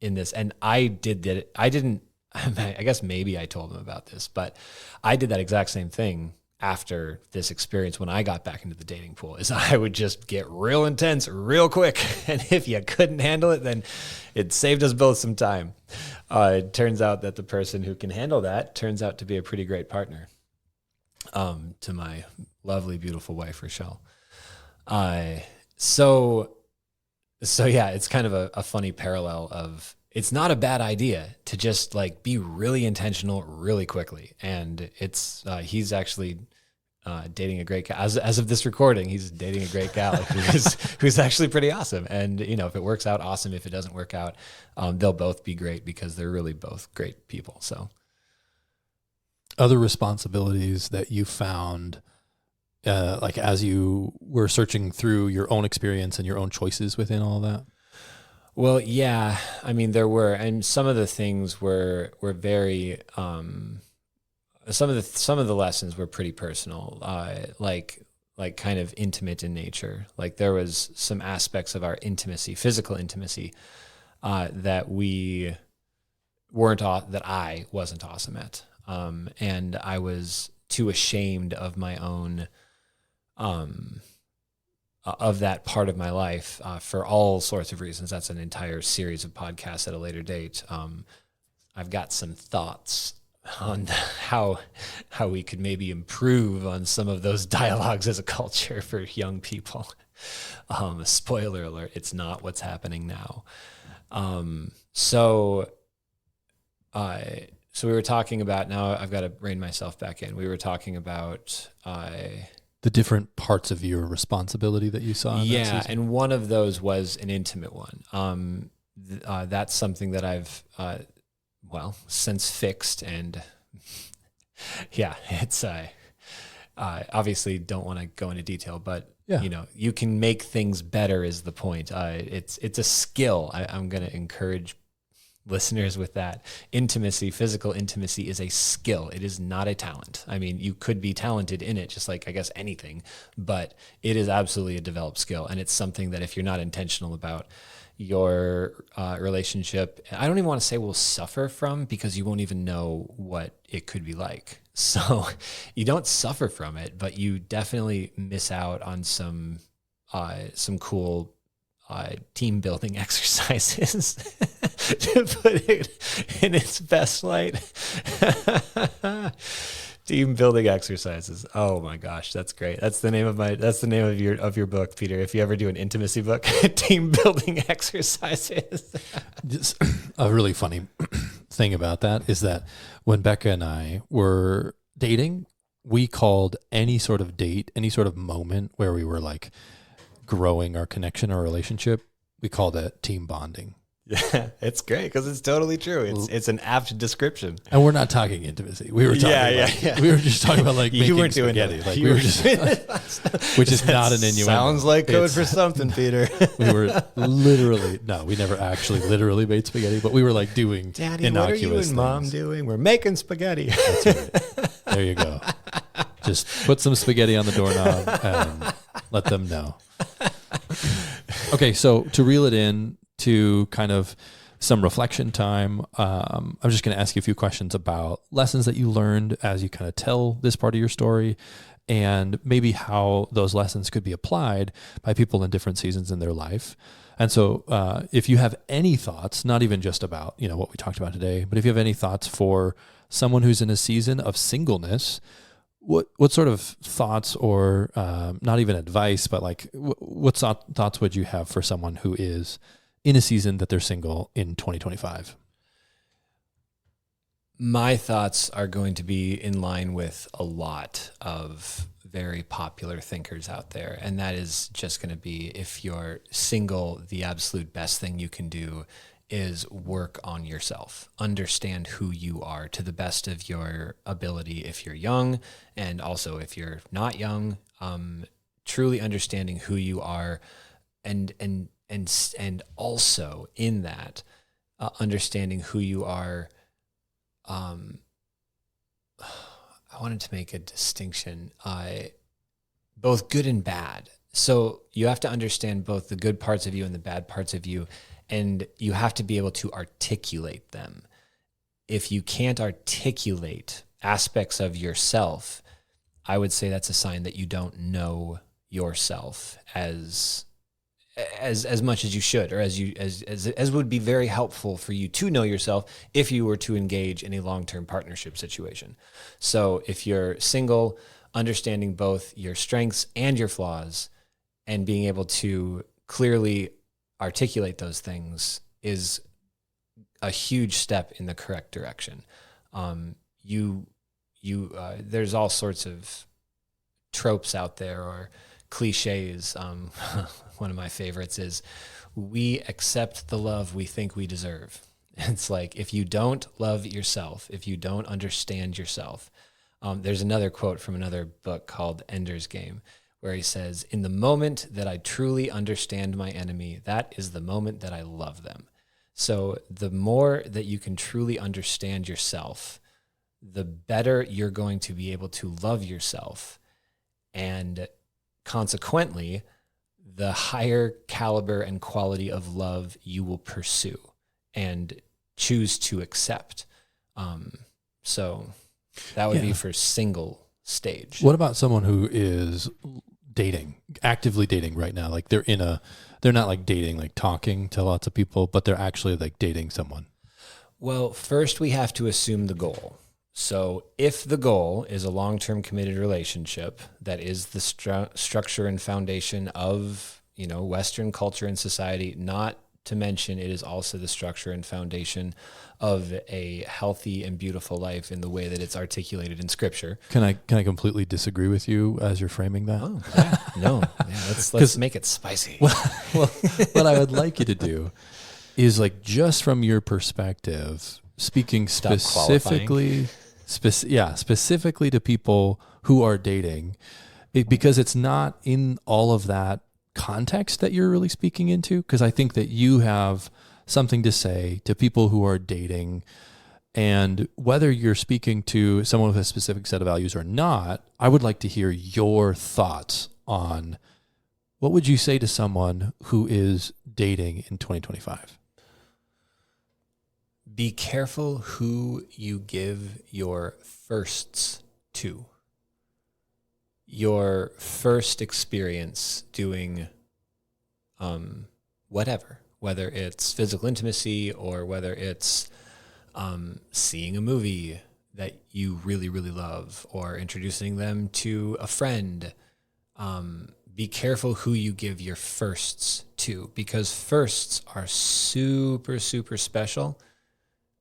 in this. And I did that. I guess maybe I told him about this, but I did that exact same thing after this experience when I got back into the dating pool. Is I would just get real intense real quick. And if you couldn't handle it, then it saved us both some time. It turns out that the person who can handle that turns out to be a pretty great partner to my lovely, beautiful wife, Rochelle. So yeah, it's kind of a funny parallel of, it's not a bad idea to just like be really intentional really quickly. And it's, he's actually dating a great gal. As of this recording, he's dating a great gal who's actually pretty awesome. And, you know, if it works out, awesome. If it doesn't work out, they'll both be great because they're really both great people. So other responsibilities that you found, like as you were searching through your own experience and your own choices within all that? Well, yeah, I mean, there were, and some of the things were very, some of the lessons were pretty personal, like kind of intimate in nature. Like there was some aspects of our intimacy, physical intimacy, that I wasn't awesome at. And I was too ashamed of my own, of that part of my life, for all sorts of reasons. That's an entire series of podcasts at a later date. I've got some thoughts on how we could maybe improve on some of those dialogues as a culture for young people. Spoiler alert, it's not what's happening now. So we were talking about, now I've got to rein myself back in. We were talking about the different parts of your responsibility that you saw in that season? And one of those was an intimate one. That's something that I've since fixed, and yeah, it's obviously don't want to go into detail, but yeah, you know, you can make things better is the point. It's a skill. I'm going to encourage listeners with that. Intimacy, physical intimacy is a skill. It is not a talent. I mean, you could be talented in it, just like I guess anything, but it is absolutely a developed skill. And it's something that if you're not intentional about, your relationship, I don't even want to say will suffer from, because you won't even know what it could be like. So you don't suffer from it, but you definitely miss out on some cool team building exercises to put it in its best light. Team building exercises. Oh my gosh, that's great. That's the name of your book, Peter. If you ever do an intimacy book, team building exercises. Just a really funny thing about that is that when Becca and I were dating, we called any sort of date, any sort of moment where we were like growing our connection, our relationship, we called that team bonding. Yeah, it's great because it's totally true. It's an apt description. And we're not talking intimacy. We were talking we were just talking about like you weren't doing spaghetti. Like we were just which is not an innuendo. Sounds like code for something, Peter. We were literally we never actually literally made spaghetti, but we were like doing Daddy, innocuous what are you and things. Mom doing? We're making spaghetti. That's right. There you go. Just put some spaghetti on the doorknob and let them know. Okay, so to reel it in to kind of some reflection time, I'm just going to ask you a few questions about lessons that you learned as you kind of tell this part of your story, and maybe how those lessons could be applied by people in different seasons in their life. And so if you have any thoughts, not even just about, what we talked about today, but if you have any thoughts for someone who's in a season of singleness, what sort of thoughts or not even advice, but like what thoughts would you have for someone who is in a season that they're single in 2025? My thoughts are going to be in line with a lot of very popular thinkers out there. And that is just going to be, if you're single, the absolute best thing you can do is work on yourself. Understand who you are to the best of your ability if you're young, and also if you're not young, truly understanding who you are, and also in that, understanding who you are. I wanted to make a distinction, both good and bad. So you have to understand both the good parts of you and the bad parts of you, and you have to be able to articulate them. If you can't articulate aspects of yourself, I would say that's a sign that you don't know yourself as much as you should, or as would be very helpful for you to know yourself if you were to engage in a long-term partnership situation. So if you're single, understanding both your strengths and your flaws, and being able to clearly articulate those things is a huge step in the correct direction. There's all sorts of tropes out there or cliches. One of my favorites is, we accept the love we think we deserve. It's like, if you don't love yourself, if you don't understand yourself, there's another quote from another book called Ender's Game, where he says, in the moment that I truly understand my enemy, that is the moment that I love them. So the more that you can truly understand yourself, the better you're going to be able to love yourself. And consequently, the higher caliber and quality of love you will pursue and choose to accept. So that would be for single stage. What about someone who is actively dating right now? Like they're not like dating, like talking to lots of people, but they're actually like dating someone. Well, first we have to assume the goal. So if the goal is a long-term committed relationship, that is the structure and foundation of, Western culture and society, not to mention it is also the structure and foundation of a healthy and beautiful life in the way that it's articulated in Scripture. Can I completely disagree with you as you're framing that? Oh, yeah. No. Yeah, let's make it spicy. Well, what I would like you to do is, like, just from your perspective, speaking specifically to people who are dating, because it's not in all of that context that you're really speaking into, because I think that you have something to say to people who are dating, and whether you're speaking to someone with a specific set of values or not, I would like to hear your thoughts on what would you say to someone who is dating in 2025? Be careful who you give your firsts to. Your first experience doing whatever, whether it's physical intimacy or whether it's seeing a movie that you really, really love, or introducing them to a friend. Be careful who you give your firsts to, because firsts are super, super special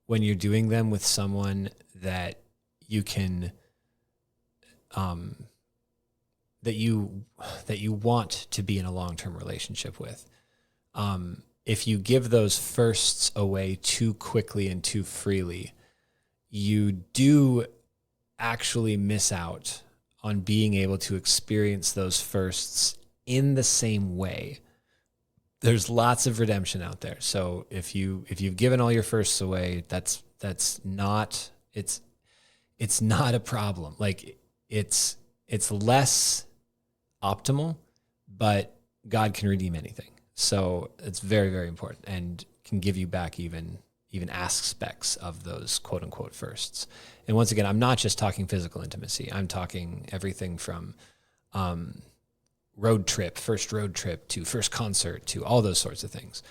when you're doing them with someone that you can, that you want to be in a long-term relationship with. If you give those firsts away too quickly and too freely, you do actually miss out on being able to experience those firsts in the same way. There's lots of redemption out there. So if you've given all your firsts away, that's not, it's not a problem. Like it's less optimal, but God can redeem anything. So it's very, very important, and can give you back even aspects of those quote unquote firsts. And once again, I'm not just talking physical intimacy. I'm talking everything from first road trip to first concert to all those sorts of things.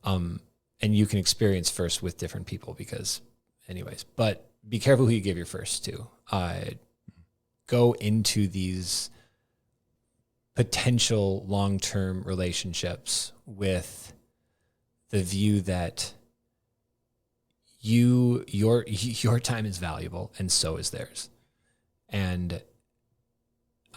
And you can experience first with different people but be careful who you give your first to. Go into these potential long-term relationships with the view that your time is valuable, and so is theirs. And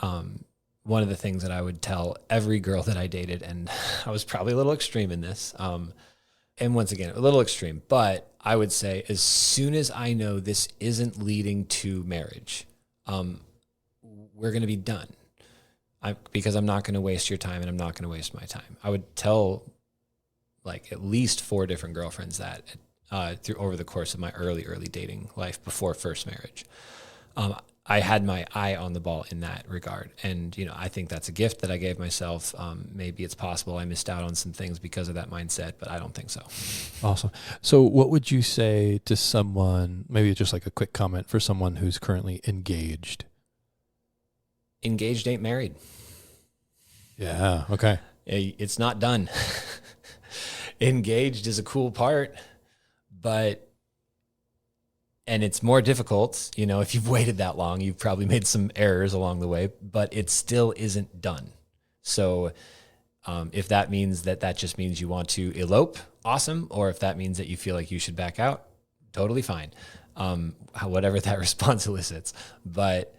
one of the things that I would tell every girl that I dated, and I was probably a little extreme in this, and once again, a little extreme, but I would say, as soon as I know this isn't leading to marriage, we're going to be done. Because I'm not going to waste your time, and I'm not going to waste my time. I would tell like at least 4 different girlfriends that over the course of my early dating life before first marriage. I had my eye on the ball in that regard. And, I think that's a gift that I gave myself. Maybe it's possible I missed out on some things because of that mindset, but I don't think so. Awesome. So what would you say to someone, maybe just like a quick comment for someone who's currently engaged? Engaged ain't married. Yeah. Okay. It's not done. Engaged is a cool part, and it's more difficult. If you've waited that long, you've probably made some errors along the way, but it still isn't done. So if that means that just means you want to elope, awesome. Or if that means that you feel like you should back out, totally fine. Whatever that response elicits. But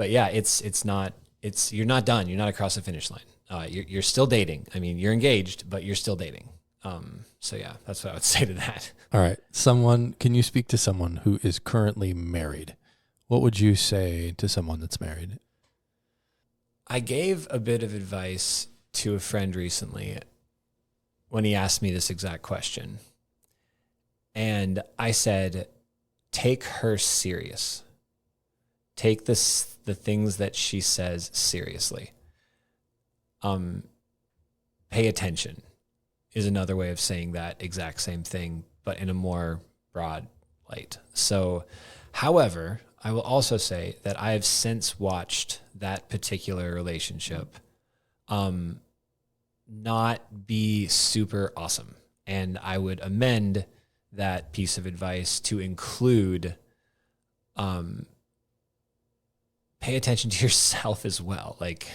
yeah, you're not done. You're not across the finish line. You're still dating. I mean, you're engaged, but you're still dating. So yeah, that's what I would say to that. All right. Can you speak to someone who is currently married? What would you say to someone that's married? I gave a bit of advice to a friend recently when he asked me this exact question. And I said, take her serious. Take the things that she says seriously. Pay attention is another way of saying that exact same thing, but in a more broad light. So, however, I will also say that I have since watched that particular relationship not be super awesome. And I would amend that piece of advice to include pay attention to yourself as well. Like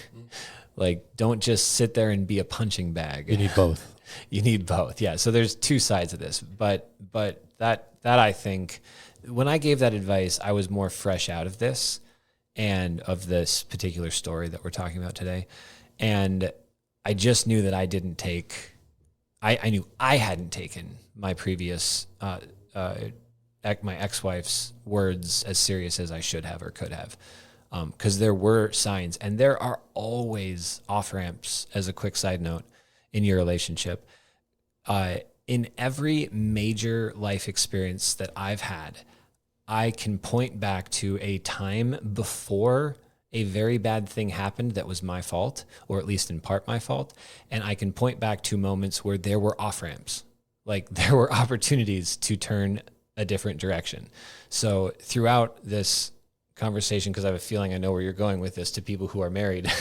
don't just sit there and be a punching bag. You need both. You need both. Yeah. So there's two sides of this, but that I think when I gave that advice, I was more fresh out of this and of this particular story that we're talking about today. And I just knew that I knew I hadn't taken my previous, my ex-wife's words as serious as I should have or could have. Because there were signs, and there are always off-ramps, as a quick side note, in your relationship. In every major life experience that I've had, I can point back to a time before a very bad thing happened that was my fault, or at least in part my fault, and I can point back to moments where there were off-ramps. Like there were opportunities to turn a different direction. So throughout this conversation, because I have a feeling I know where you're going with this, to people who are married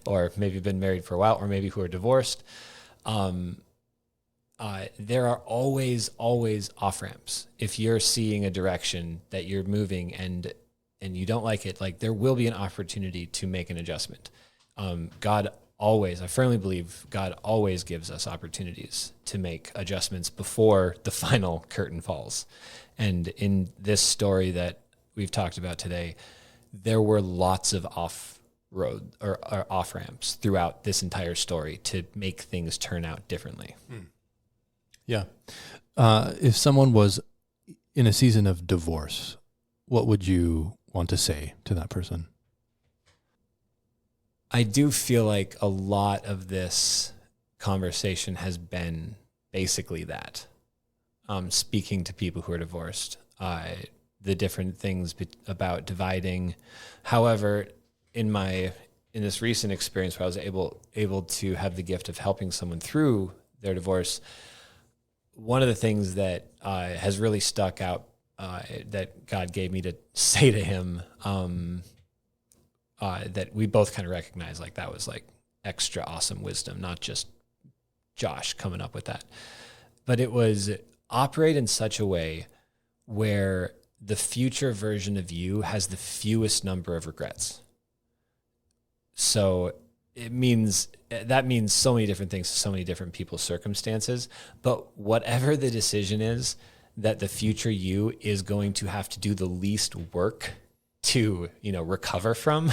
or maybe been married for a while, or maybe who are divorced, there are always off-ramps. If you're seeing a direction that you're moving and you don't like it, like there will be an opportunity to make an adjustment. I firmly believe God always gives us opportunities to make adjustments before the final curtain falls. And in this story that we've talked about today, there were lots of off-road or off-ramps throughout this entire story to make things turn out differently. Yeah. If someone was in a season of divorce, what would you want to say to that person? I do feel like a lot of this conversation has been basically that. Speaking to people who are divorced, the different things about dividing. However, in this recent experience where I was able to have the gift of helping someone through their divorce, one of the things that has really stuck out that God gave me to say to him, that we both kind of recognize, like that was like extra awesome wisdom, not just Josh coming up with that, but it was operate in such a way where the future version of you has the fewest number of regrets. So that means so many different things to so many different people's circumstances, but whatever the decision is that the future you is going to have to do the least work to, recover from,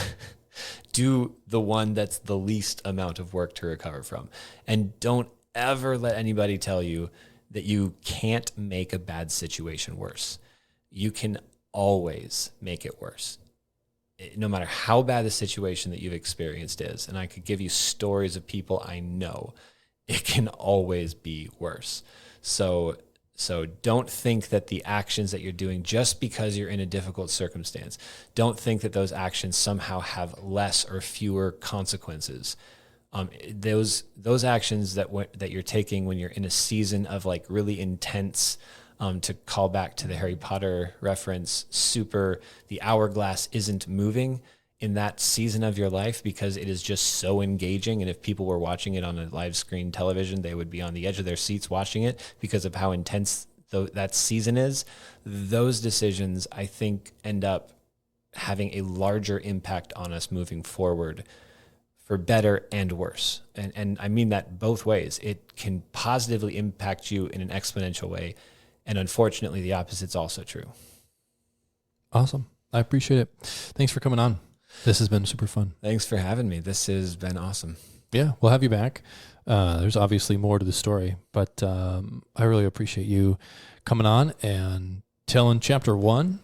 do the one that's the least amount of work to recover from. And don't ever let anybody tell you that you can't make a bad situation worse. You can always make it worse, no matter how bad the situation that you've experienced is. And I could give you stories of people I know. It can always be worse. So don't think that the actions that you're doing, just because you're in a difficult circumstance, don't think that those actions somehow have less or fewer consequences. Those actions that you're taking when you're in a season of like really intense, to call back to the Harry Potter reference, the hourglass isn't moving in that season of your life because it is just so engaging. And if people were watching it on a live screen television, they would be on the edge of their seats watching it because of how intense that season is. Those decisions, I think, end up having a larger impact on us moving forward for better and worse. And I mean that both ways. It can positively impact you in an exponential way. And unfortunately, the opposite's also true. Awesome. I appreciate it. Thanks for coming on. This has been super fun. Thanks for having me. This has been awesome. Yeah, we'll have you back. There's obviously more to the story, but I really appreciate you coming on and telling chapter 1.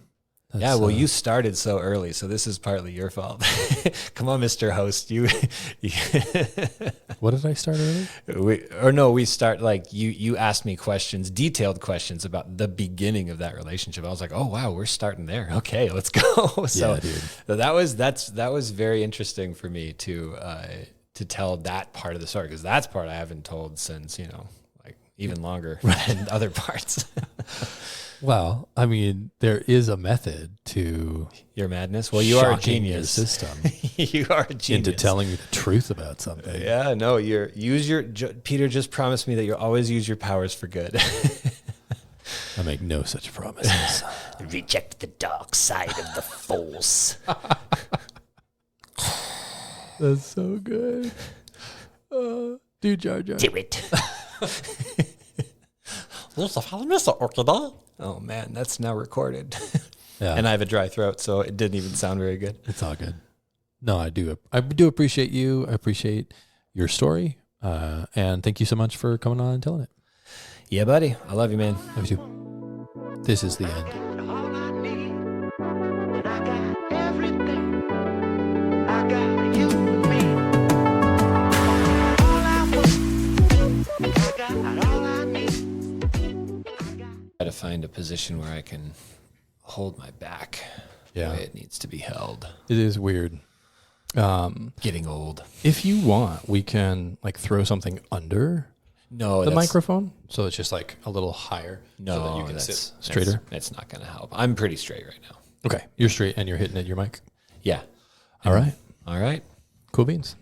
Yeah, well, you started so early, so this is partly your fault. Come on, Mr. Host. What did I start early? We start like you asked me questions, detailed questions about the beginning of that relationship. I was like, oh wow, we're starting there. Okay, let's go. So yeah, dude. that was very interesting for me to tell that part of the story, because that's part I haven't told since, like even longer than other parts. Well, I mean, there is a method to your madness. Well, you are a shocking your genius. system You are a genius into telling me the truth about something. Yeah, no, Peter just promised me that you'll always use your powers for good. I make no such promises. Reject the dark side of the force. That's so good. Do Jar Jar. Do it. Oh man, that's now recorded. Yeah. And I have a dry throat, so it didn't even sound very good. It's all good. No, I do appreciate you. I appreciate your story. And thank you so much for coming on and telling it. Yeah, buddy. I love you, man. Love you too. This is the end. All I need, and I got everything. I got you and me. All I want, I got all I need. Try to find a position where I can hold my back the way it needs to be held. It is weird. Getting old. If you want, we can like throw something under the microphone, so it's just like a little higher, so that you can sit straighter. It's not going to help. I'm pretty straight right now. Okay, you're straight and you're hitting at your mic. Yeah. All right. All right. Cool beans.